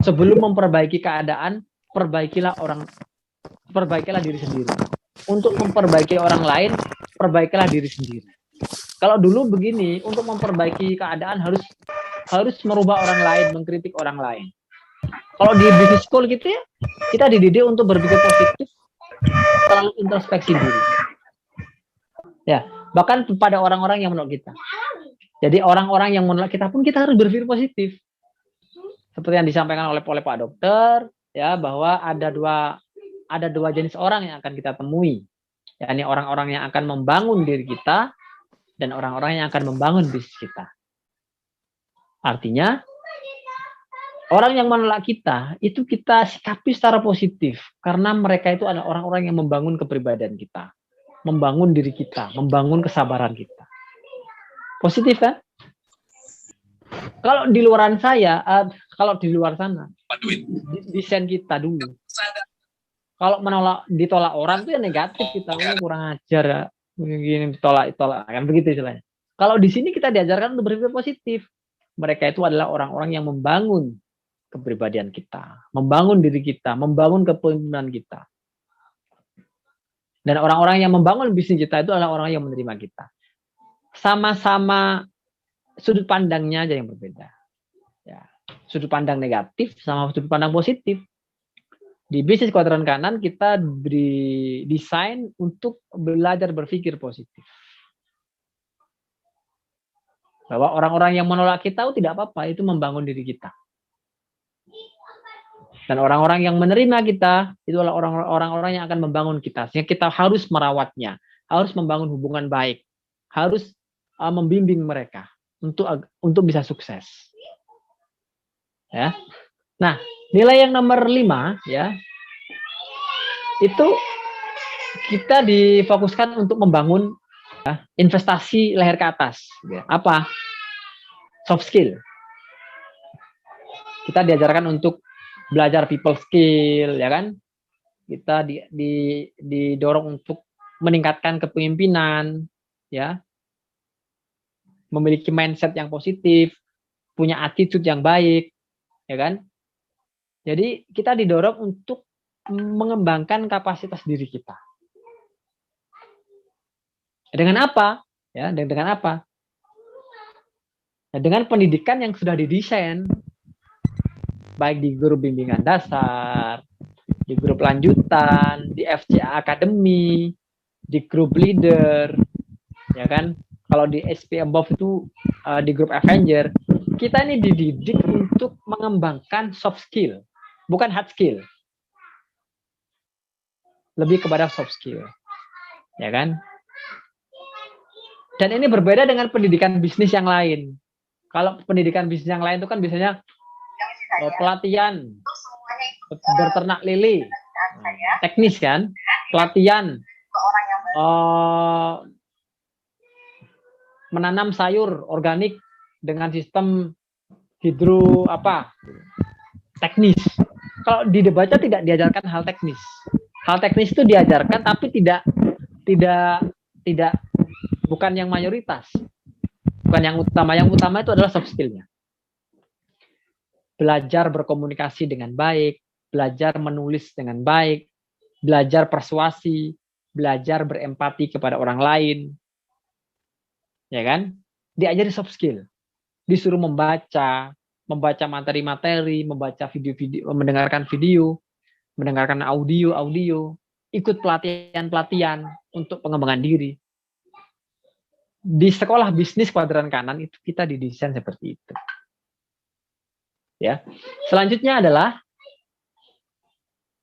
Sebelum memperbaiki keadaan, perbaikilah diri sendiri. Untuk memperbaiki orang lain, perbaikilah diri sendiri. Kalau dulu begini, untuk memperbaiki keadaan harus merubah orang lain, mengkritik orang lain. Kalau di business school gitu ya, kita dididik untuk berpikir positif, selalu introspeksi diri. Ya, bahkan pada orang-orang yang menolak kita. Jadi orang-orang yang menolak kita pun kita harus berpikir positif. Seperti yang disampaikan oleh Pak Dokter, ya, bahwa ada dua jenis orang yang akan kita temui. Yakni orang-orang yang akan membangun diri kita dan orang-orang yang akan membangun bisnis kita. Artinya, orang yang menolak kita, itu kita sikapi secara positif. Karena mereka itu adalah orang-orang yang membangun kepribadian kita. Membangun diri kita, membangun kesabaran kita. Positif kan? Kalau di luar sana, desain kita dulu. Kalau ditolak orang itu ya negatif, kita kurang ajar, begini ditolak kan begitu istilahnya. Kalau di sini kita diajarkan untuk berpikir positif. Mereka itu adalah orang-orang yang membangun kepribadian kita, membangun diri kita, membangun kepemimpinan kita. Dan orang-orang yang membangun bisnis kita itu adalah orang yang menerima kita. Sama-sama sudut pandangnya aja yang berbeda. Ya, sudut pandang negatif sama sudut pandang positif. Di bisnis kuadran kanan kita desain untuk belajar berpikir positif. Bahwa orang-orang yang menolak kita itu tidak apa-apa, itu membangun diri kita. Dan orang-orang yang menerima kita itu adalah orang-orang yang akan membangun kita. Sehingga kita harus merawatnya, harus membangun hubungan baik, harus membimbing mereka untuk bisa sukses. Ya. Nah, nilai yang nomor 5 ya, itu kita difokuskan untuk membangun investasi leher ke atas. Ya. Apa? Soft skill. Kita diajarkan untuk belajar people skill, ya kan? Kita didorong untuk meningkatkan kepemimpinan, ya, memiliki mindset yang positif, punya attitude yang baik, ya kan? Jadi kita didorong untuk mengembangkan kapasitas diri kita. Dengan apa? Ya, dengan apa? Nah, dengan pendidikan yang sudah didesain, baik di grup bimbingan dasar, di grup lanjutan, di FCA Academy, di grup leader, ya kan? Kalau di SP Above itu di grup Avenger, kita ini dididik untuk mengembangkan soft skill, bukan hard skill. Lebih kepada soft skill, ya kan? Dan ini berbeda dengan pendidikan bisnis yang lain. Kalau pendidikan bisnis yang lain itu kan biasanya pelatihan berternak lele, teknis kan, pelatihan menanam sayur organik dengan sistem hidro teknis. Kalau di debatnya tidak diajarkan hal teknis. Hal teknis itu diajarkan tapi tidak bukan yang mayoritas. Bukan yang utama. Yang utama itu adalah soft skill-nya. Belajar berkomunikasi dengan baik, belajar menulis dengan baik, belajar persuasi, belajar berempati kepada orang lain. Ya kan? Diajari soft skill. Disuruh membaca materi-materi, membaca video-video, mendengarkan audio, ikut pelatihan-pelatihan untuk pengembangan diri. Di sekolah bisnis kuadran kanan itu kita didesain seperti itu. Ya. Selanjutnya adalah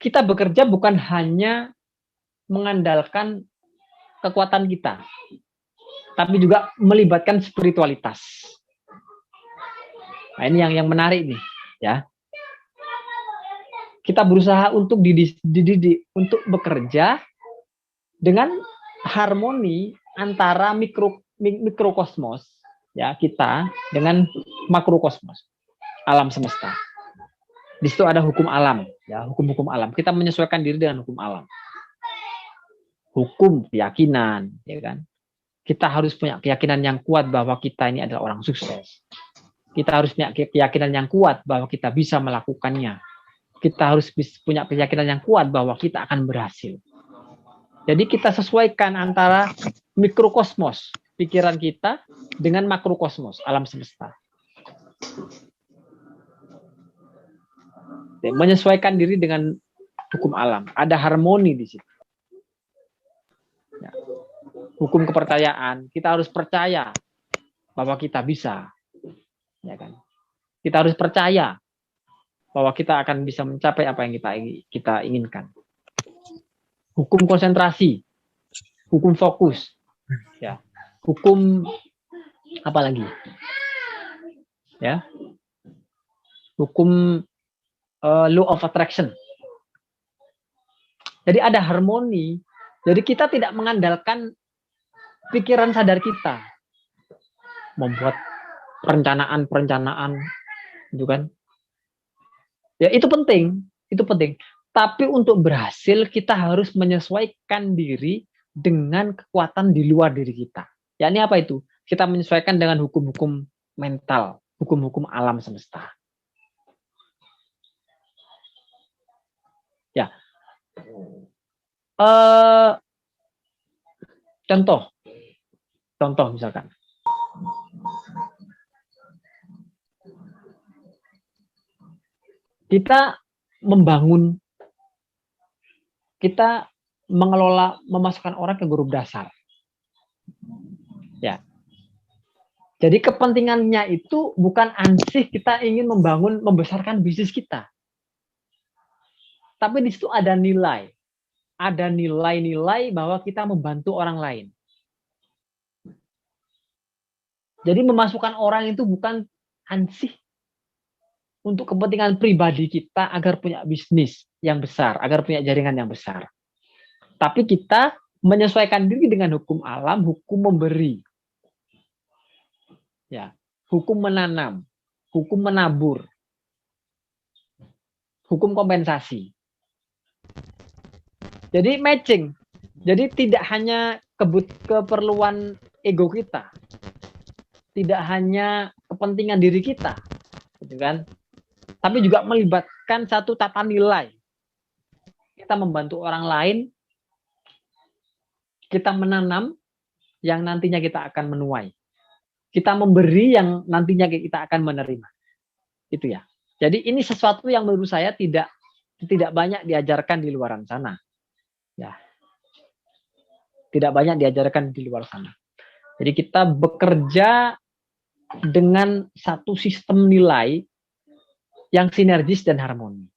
kita bekerja bukan hanya mengandalkan kekuatan kita, tapi juga melibatkan spiritualitas. Nah, ini yang menarik nih, ya. Kita berusaha untuk dididik untuk bekerja dengan harmoni antara mikrokosmos, ya, kita dengan makrokosmos, alam semesta. Di situ ada hukum alam, ya, hukum-hukum alam. Kita menyesuaikan diri dengan hukum alam. Hukum keyakinan, ya kan? Kita harus punya keyakinan yang kuat bahwa kita ini adalah orang sukses. Kita harus punya keyakinan yang kuat bahwa kita bisa melakukannya. Kita harus punya keyakinan yang kuat bahwa kita akan berhasil. Jadi kita sesuaikan antara mikrokosmos, pikiran kita, dengan makrokosmos, alam semesta. Menyesuaikan diri dengan hukum alam. Ada harmoni di situ. Ya. Hukum kepercayaan, kita harus percaya bahwa kita bisa. Ya kan? Kita harus percaya bahwa kita akan bisa mencapai apa yang kita inginkan. Hukum konsentrasi, hukum fokus, ya, hukum apa lagi? Ya, hukum law of attraction. Jadi ada harmoni. Jadi kita tidak mengandalkan pikiran sadar kita membuat perencanaan, gitu kan? Ya itu penting. Tapi untuk berhasil kita harus menyesuaikan diri dengan kekuatan di luar diri kita. Ya ini apa itu? Kita menyesuaikan dengan hukum-hukum mental, hukum-hukum alam semesta. Ya. Contoh misalkan. Kita mengelola, memasukkan orang ke grup dasar. Ya. Jadi kepentingannya itu bukan ansih kita ingin membesarkan bisnis kita. Tapi di situ ada nilai. Ada nilai-nilai bahwa kita membantu orang lain. Jadi memasukkan orang itu bukan ansih untuk kepentingan pribadi kita agar punya bisnis yang besar, agar punya jaringan yang besar. Tapi kita menyesuaikan diri dengan hukum alam, hukum memberi. Ya, hukum menanam, hukum menabur, hukum kompensasi. Jadi matching. Jadi tidak hanya keperluan ego kita. Tidak hanya kepentingan diri kita, gitu kan? Tapi juga melibatkan satu tata nilai. Kita membantu orang lain, kita menanam yang nantinya kita akan menuai. Kita memberi yang nantinya kita akan menerima. Itu ya. Jadi ini sesuatu yang menurut saya tidak banyak diajarkan di luar sana. Ya. Tidak banyak diajarkan di luar sana. Jadi kita bekerja dengan satu sistem nilai yang sinergis dan harmoni.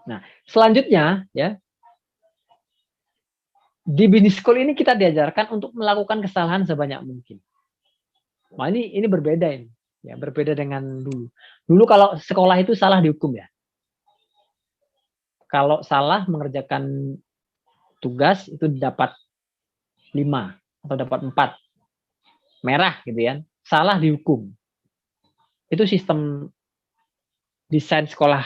Nah, selanjutnya ya, di business school ini kita diajarkan untuk melakukan kesalahan sebanyak mungkin. Nah, ini berbeda ini. Ya, berbeda dengan dulu. Dulu kalau sekolah itu salah dihukum ya. Kalau salah mengerjakan tugas itu dapat 5 atau dapat 4 merah gitu ya, salah dihukum. Itu sistem desain sekolah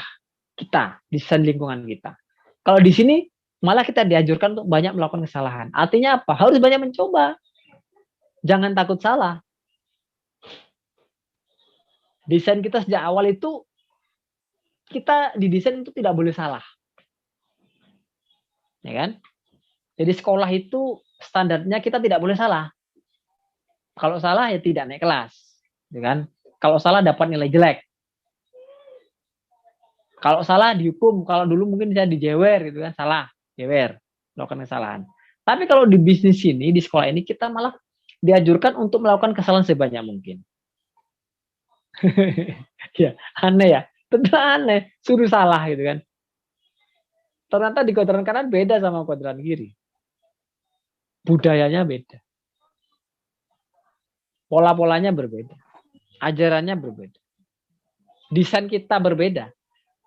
kita, desain lingkungan kita. Kalau di sini malah kita dianjurkan untuk banyak melakukan kesalahan. Artinya apa? Harus banyak mencoba. Jangan takut salah. Desain kita sejak awal itu, kita didesain itu tidak boleh salah. Ya kan? Jadi sekolah itu standarnya kita tidak boleh salah. Kalau salah ya tidak naik kelas. Ya kan? Kalau salah dapat nilai jelek. Kalau salah dihukum, kalau dulu mungkin saya dijewer gitu kan, salah, jewer, melakukan kesalahan. Tapi kalau di bisnis ini, di sekolah ini, kita malah dianjurkan untuk melakukan kesalahan sebanyak mungkin. Ya, aneh ya, tentu aneh, suruh salah gitu kan. Ternyata di kuadran kanan beda sama kuadran kiri. Budayanya beda. Pola-polanya berbeda. Ajarannya berbeda. Desain kita berbeda.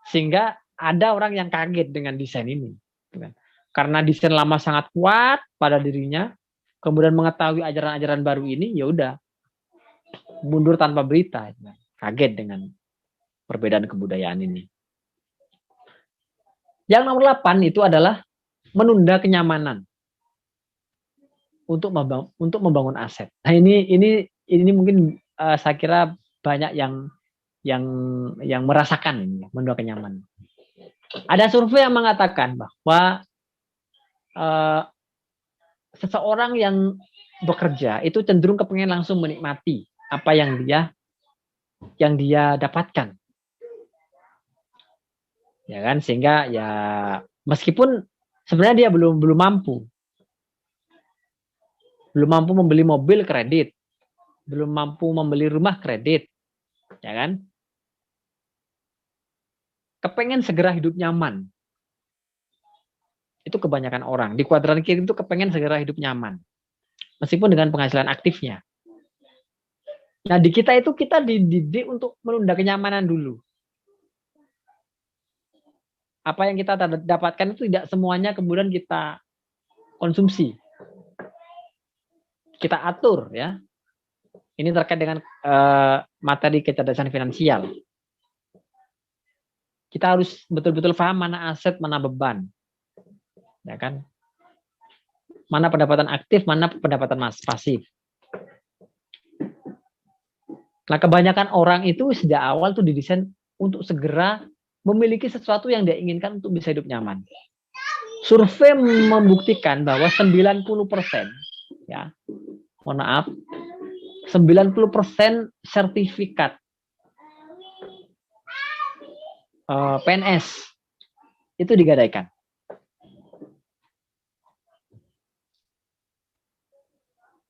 Sehingga ada orang yang kaget dengan desain ini. Karena desain lama sangat kuat pada dirinya, kemudian mengetahui ajaran-ajaran baru ini, ya udah mundur tanpa berita. Kaget dengan perbedaan kebudayaan ini. Yang nomor 8 itu adalah menunda kenyamanan untuk membangun aset. Nah ini mungkin saya kira banyak yang merasakan ini, menunda kenyamanan. Ada survei yang mengatakan bahwa seseorang yang bekerja itu cenderung kepengen langsung menikmati apa yang dia dapatkan. Ya kan, sehingga ya meskipun sebenarnya dia belum mampu. Belum mampu membeli mobil kredit, belum mampu membeli rumah kredit. Ya kan? Kepengen segera hidup nyaman. Itu kebanyakan orang. Di kuadran kiri itu kepengen segera hidup nyaman. Meskipun dengan penghasilan aktifnya. Nah, di kita itu kita dididik untuk menunda kenyamanan dulu. Apa yang kita dapatkan itu tidak semuanya kemudian kita konsumsi. Kita atur ya. Ini terkait dengan materi kecerdasan finansial. Kita harus betul-betul paham mana aset, mana beban. Ya kan? Mana pendapatan aktif, mana pendapatan pasif. Nah, kebanyakan orang itu sejak awal tuh didesain untuk segera memiliki sesuatu yang dia inginkan untuk bisa hidup nyaman. Survei membuktikan bahwa 90%, ya, mohon maaf, 90% sertifikat PNS itu digadaikan.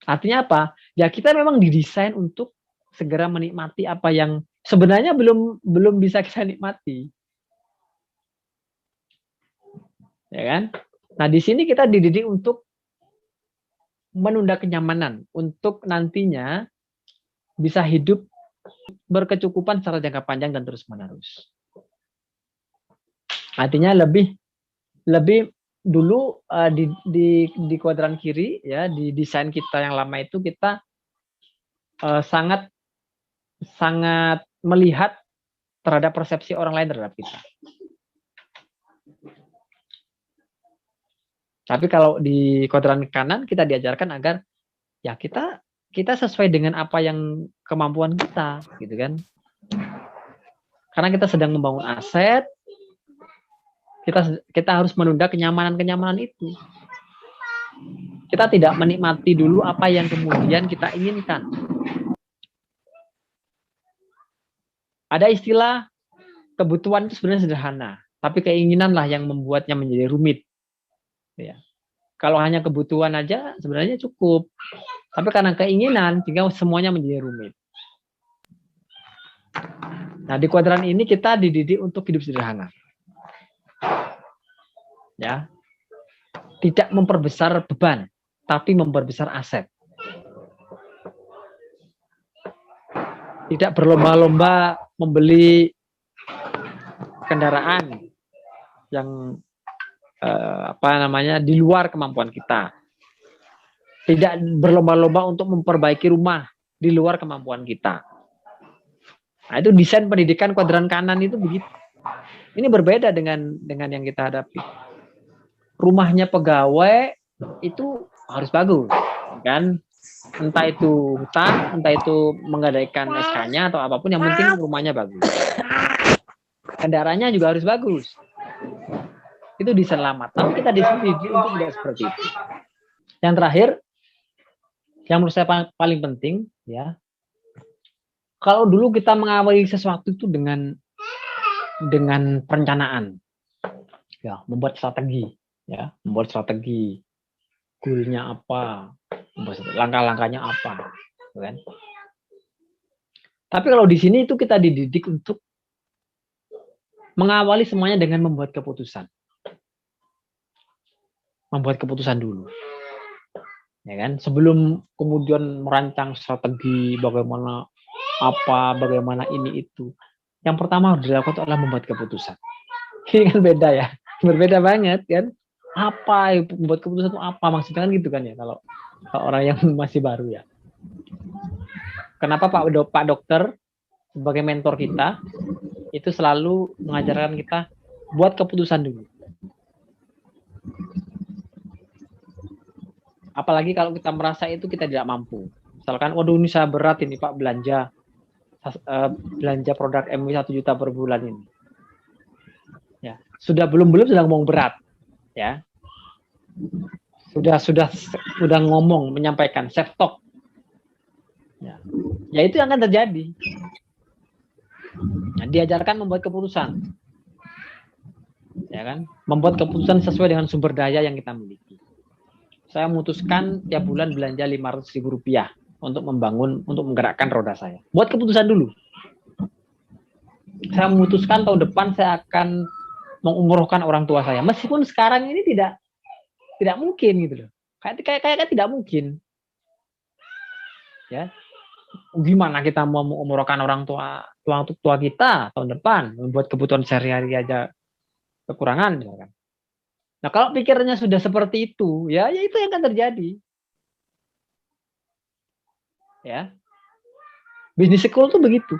Artinya apa? Ya kita memang didesain untuk segera menikmati apa yang sebenarnya belum bisa kita nikmati. Ya kan? Nah, di sini kita dididik untuk menunda kenyamanan, untuk nantinya bisa hidup berkecukupan secara jangka panjang dan terus-menerus. Artinya lebih dulu di kuadran kiri ya, di desain kita yang lama itu kita sangat melihat terhadap persepsi orang lain terhadap kita. Tapi kalau di kuadran kanan kita diajarkan agar ya kita sesuai dengan apa yang kemampuan kita, gitu kan? Karena kita sedang membangun aset, kita harus menunda kenyamanan itu. Kita tidak menikmati dulu apa yang kemudian kita inginkan. Ada istilah kebutuhan itu sebenarnya sederhana, tapi keinginanlah yang membuatnya menjadi rumit. Ya. Kalau hanya kebutuhan aja sebenarnya cukup, tapi karena keinginan sehingga semuanya menjadi rumit. Nah, di kuadran ini kita dididik untuk hidup sederhana. Ya. Tidak memperbesar beban, tapi memperbesar aset. Tidak berlomba-lomba membeli kendaraan yang di luar kemampuan kita. Tidak berlomba-lomba untuk memperbaiki rumah di luar kemampuan kita. Nah, itu desain pendidikan kuadran kanan itu begitu. Ini berbeda dengan yang kita hadapi. Rumahnya pegawai itu harus bagus, kan? Entah itu hutang, entah itu menggadaikan SK-nya atau apapun, yang penting rumahnya bagus. Kendaraannya juga harus bagus. Itu desain lama. Tapi kita dididik untuk tidak seperti itu. Yang terakhir, yang menurut saya paling penting, ya, kalau dulu kita mengawali sesuatu itu dengan perencanaan, ya, membuat strategi, goalnya apa, langkah-langkahnya apa, kan? Tapi kalau di sini itu kita dididik untuk mengawali semuanya dengan membuat keputusan dulu. Ya kan, sebelum kemudian merancang strategi bagaimana ini itu, yang pertama harus dilakukan adalah membuat keputusan. Ini kan beda ya, berbeda banget kan. Apa membuat keputusan itu apa maksudnya, kan gitu kan ya, kalau orang yang masih baru ya. Kenapa Pak Dokter sebagai mentor kita itu selalu mengajarkan kita buat keputusan dulu. Apalagi kalau kita merasa itu kita tidak mampu. Misalkan, waduh ini saya berat ini Pak, belanja produk MW 1 juta per bulan ini. Ya, sudah ngomong berat, ya. Sudah ngomong, menyampaikan self talk. Ya itu yang akan terjadi. Nah, diajarkan membuat keputusan. Ya kan? Membuat keputusan sesuai dengan sumber daya yang kita miliki. Saya memutuskan tiap bulan belanja Rp500.000 untuk menggerakkan roda saya. Buat keputusan dulu. Saya memutuskan tahun depan saya akan mengumrohkan orang tua saya. Meskipun sekarang ini tidak mungkin gitu loh. Kayak tidak mungkin. Ya. Gimana kita mau mengumrohkan orang tua kita tahun depan, membuat kebutuhan sehari-hari aja kekurangan misalkan. Nah, kalau pikirannya sudah seperti itu, ya itu yang akan terjadi. Ya. Business school tuh begitu.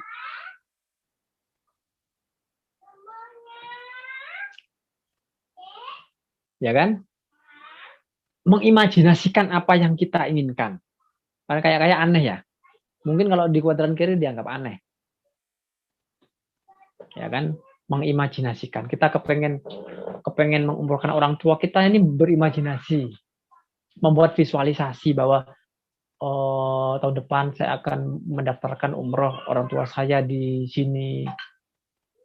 Ya kan? Mengimajinasikan apa yang kita inginkan. Karena kayak aneh ya. Mungkin kalau di kuadran kiri dianggap aneh. Ya kan? Mengimajinasikan. Kita kepengen mengumrohkan orang tua kita, ini berimajinasi. Membuat visualisasi bahwa tahun depan saya akan mendaftarkan umroh orang tua saya di sini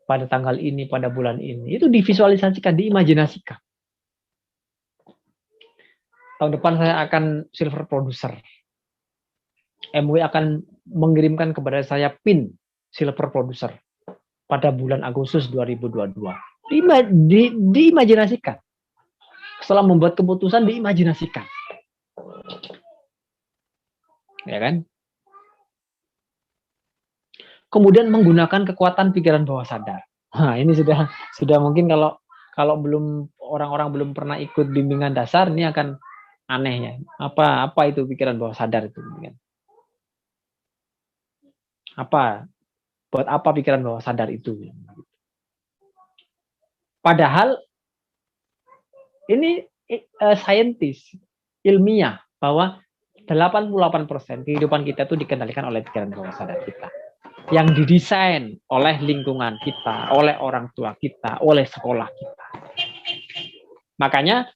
pada tanggal ini, pada bulan ini. Itu divisualisasikan, diimajinasikan. Tahun depan saya akan silver producer. MW akan mengirimkan kepada saya PIN silver producer pada bulan Agustus 2022. Diimajinasikan. Setelah membuat keputusan, diimajinasikan. Ya kan? Kemudian menggunakan kekuatan pikiran bawah sadar. Nah, ini sudah mungkin kalau orang-orang belum pernah ikut bimbingan dasar, ini akan aneh ya. Apa itu pikiran bawah sadar itu? Buat apa pikiran bawah sadar itu? Padahal ini saintis, ilmiah, bahwa 88% kehidupan kita itu dikendalikan oleh pikiran bawah sadar kita. Yang didesain oleh lingkungan kita, oleh orang tua kita, oleh sekolah kita. Makanya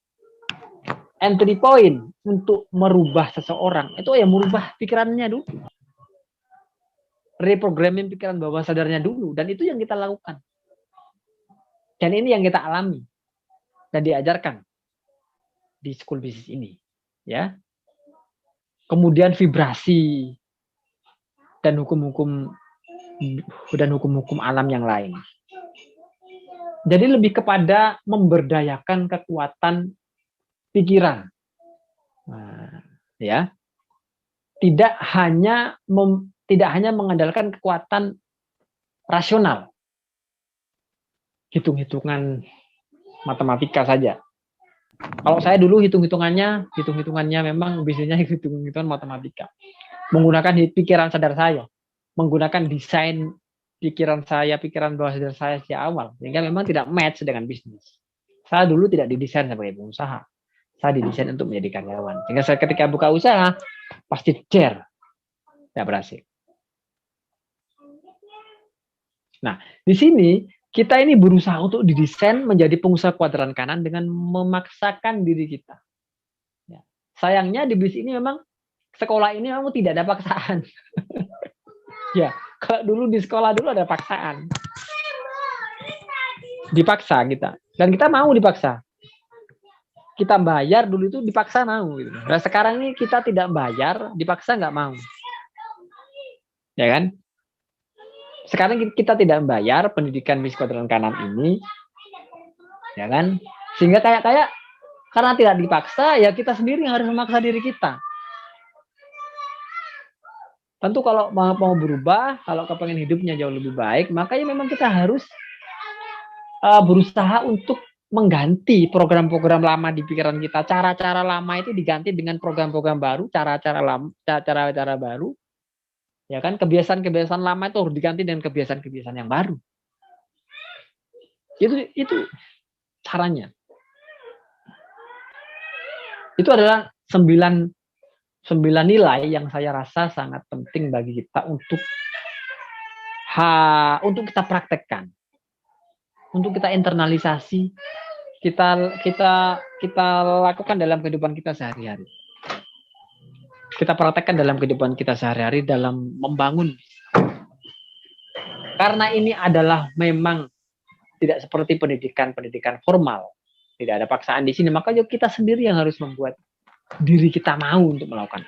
entry point untuk merubah seseorang itu ya merubah pikirannya dulu. Reprogramming pikiran bawah sadarnya dulu, dan itu yang kita lakukan. Dan ini yang kita alami dan diajarkan di school bisnis ini, ya. Kemudian vibrasi dan hukum-hukum alam yang lain. Jadi lebih kepada memberdayakan kekuatan pikiran. Nah, ya. Tidak hanya mengandalkan kekuatan rasional. Hitung-hitungan matematika saja. Kalau saya dulu hitung-hitungannya memang bisnisnya hitung-hitungan matematika. Menggunakan pikiran sadar saya, menggunakan desain pikiran saya, pikiran bawah sadar saya sejak awal, sehingga memang tidak match dengan bisnis. Saya dulu tidak didesain sebagai pengusaha, saya didesain untuk menjadi karyawan. Sehingga saya ketika buka usaha, pasti tidak berhasil. Nah, di sini kita ini berusaha untuk didesain menjadi pengusaha kuadran kanan dengan memaksakan diri kita. Ya. Sayangnya di bisnis ini memang sekolah ini memang tidak ada paksaan. Ya, kalau dulu di sekolah dulu ada paksaan. Dipaksa kita. Dan kita mau dipaksa. Kita bayar dulu itu dipaksa mau. Gitu. Nah, sekarang ini kita tidak bayar, dipaksa nggak mau. Ya kan? Sekarang kita tidak membayar pendidikan bisnis kuadran kanan ini, ya kan? Sehingga kayak karena tidak dipaksa, ya kita sendiri yang harus memaksa diri kita. Tentu kalau mau berubah, kalau kepengen hidupnya jauh lebih baik, makanya memang kita harus berusaha untuk mengganti program-program lama di pikiran kita. Cara-cara lama itu diganti dengan program-program baru, cara-cara baru. Ya kan, kebiasaan-kebiasaan lama itu harus diganti dengan kebiasaan-kebiasaan yang baru. Itu caranya. Itu adalah 9 nilai yang saya rasa sangat penting bagi kita untuk kita praktekkan, untuk kita internalisasi, kita lakukan dalam kehidupan kita sehari-hari. Kita praktekkan dalam kehidupan kita sehari-hari dalam membangun. Karena ini adalah memang tidak seperti pendidikan formal. Tidak ada paksaan di sini, maka kita sendiri yang harus membuat diri kita mau untuk melakukan.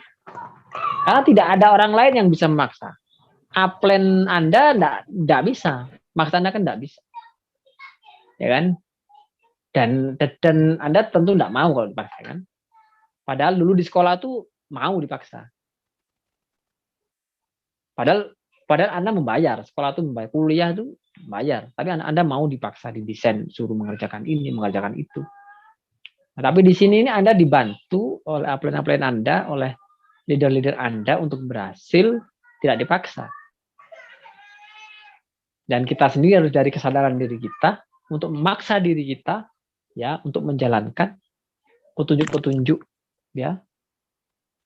Karena tidak ada orang lain yang bisa memaksa. Upline Anda tidak bisa, maksa Anda kan tidak bisa, ya kan? Dan Anda tentu tidak mau kalau dipaksa kan. Padahal dulu di sekolah tuh mau dipaksa. Padahal Anda membayar, sekolah tuh membayar, kuliah tuh bayar, tapi Anda mau dipaksa didesain, suruh mengerjakan ini, mengerjakan itu. Nah, tapi di sini ini Anda dibantu oleh upline Anda, oleh leader-leader Anda untuk berhasil, tidak dipaksa. Dan kita sendiri harus dari kesadaran diri kita untuk memaksa diri kita, ya, untuk menjalankan petunjuk-petunjuk, ya,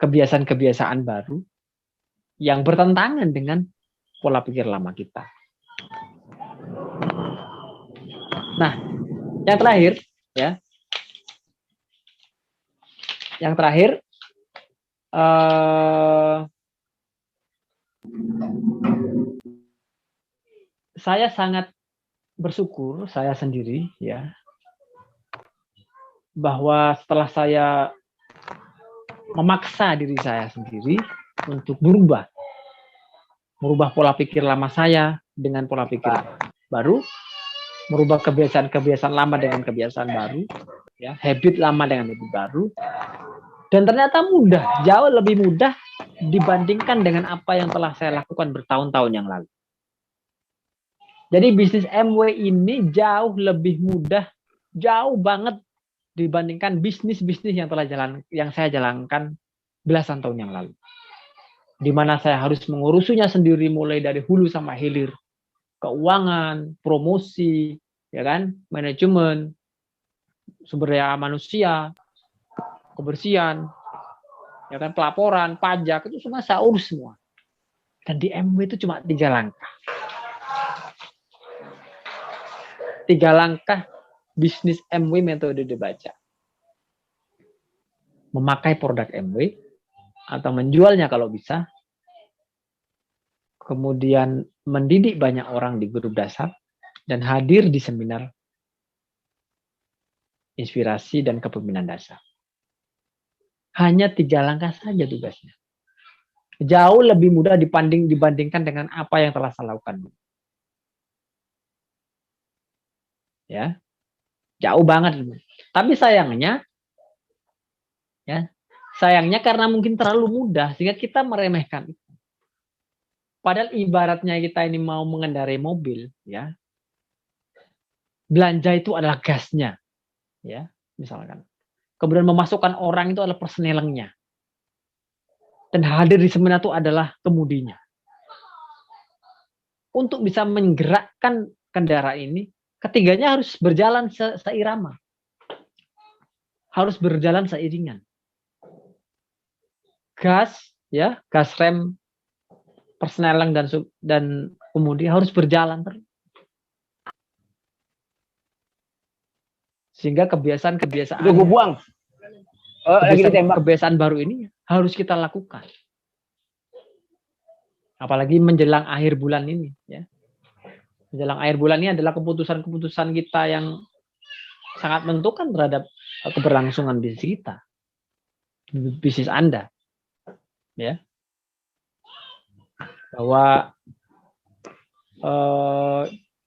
kebiasaan-kebiasaan baru yang bertentangan dengan pola pikir lama kita. Nah, yang terakhir, ya, saya sangat bersyukur saya sendiri, ya, bahwa setelah saya memaksa diri saya sendiri untuk berubah pola pikir lama saya dengan pola pikir baru, merubah kebiasaan-kebiasaan lama dengan kebiasaan baru, ya, habit lama dengan habit baru, dan ternyata mudah, jauh lebih mudah dibandingkan dengan apa yang telah saya lakukan bertahun-tahun yang lalu. Jadi bisnis MW ini jauh lebih mudah, jauh banget dibandingkan bisnis-bisnis yang saya jalankan belasan tahun yang lalu. Di mana saya harus mengurusinya sendiri mulai dari hulu sampai hilir. Keuangan, promosi, ya kan, manajemen, sumber daya manusia, kebersihan, ya kan, pelaporan, pajak, itu semua saya urus semua. Dan di MW itu cuma 3 langkah. 3 langkah bisnis MW metode dibaca. Memakai produk MW atau menjualnya kalau bisa. Kemudian mendidik banyak orang di grup dasar dan hadir di seminar inspirasi dan kepemimpinan dasar. Hanya 3 langkah saja tugasnya. Jauh lebih mudah dibandingkan dengan apa yang telah saya lakukan. Ya, jauh banget. Tapi sayangnya karena mungkin terlalu mudah sehingga kita meremehkan itu. Padahal ibaratnya kita ini mau mengendarai mobil, ya, belanja itu adalah gasnya, ya, misalkan. kemudian memasukkan orang itu adalah persnelengnya. Dan hadir di seminar itu adalah kemudinya. Untuk bisa menggerakkan kendaraan ini, ketiganya harus berjalan seirama. Harus berjalan seiringan. Gas, ya, gas rem, persneleng dan kemudi harus berjalan terus. Sehingga kebiasaan-kebiasaan Itu gue buang. Lagi ditembak. Kebiasaan baru ini harus kita lakukan. Apalagi menjelang akhir bulan ini, ya. Menjelang akhir bulan ini adalah keputusan-keputusan kita yang sangat menentukan terhadap keberlangsungan bisnis kita, bisnis Anda, ya. Bahwa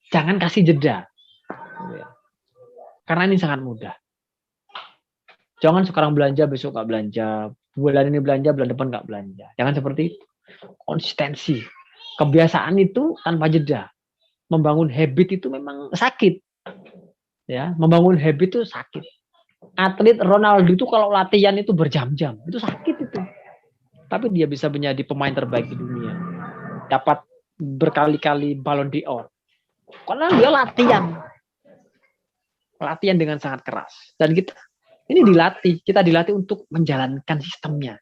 jangan kasih jeda, karena ini sangat mudah. Jangan sekarang belanja, besok nggak belanja, bulan ini belanja, bulan depan nggak belanja. Jangan seperti itu. Konsistensi, kebiasaan itu tanpa jeda. Membangun habit itu memang sakit, ya. Membangun habit itu sakit. Atlet Ronaldo itu kalau latihan itu berjam-jam, itu sakit itu. Tapi dia bisa menjadi pemain terbaik di dunia, dapat berkali-kali Ballon d'Or, karena dia latihan dengan sangat keras. Dan kita dilatih untuk menjalankan sistemnya.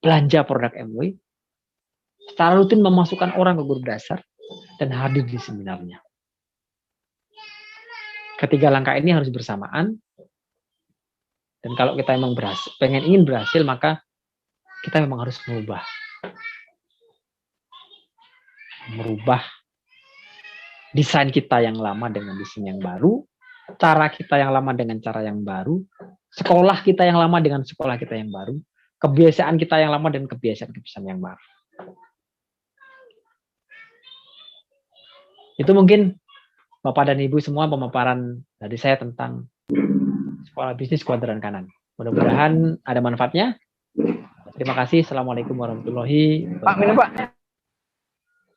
Belanja produk MW, secara rutin memasukkan orang ke guru dasar, dan hadir di seminarnya. Ketiga langkah ini harus bersamaan. Dan kalau kita memang ingin berhasil, maka kita memang harus merubah desain kita yang lama dengan desain yang baru, cara kita yang lama dengan cara yang baru, sekolah kita yang lama dengan sekolah kita yang baru, kebiasaan kita yang lama dan kebiasaan yang baru. Itu mungkin Bapak dan Ibu semua pemaparan dari saya tentang sekolah bisnis kuadran kanan. Mudah-mudahan ada manfaatnya. Terima kasih. Assalamualaikum warahmatullahi wabarakatuh. Pak, minum Pak.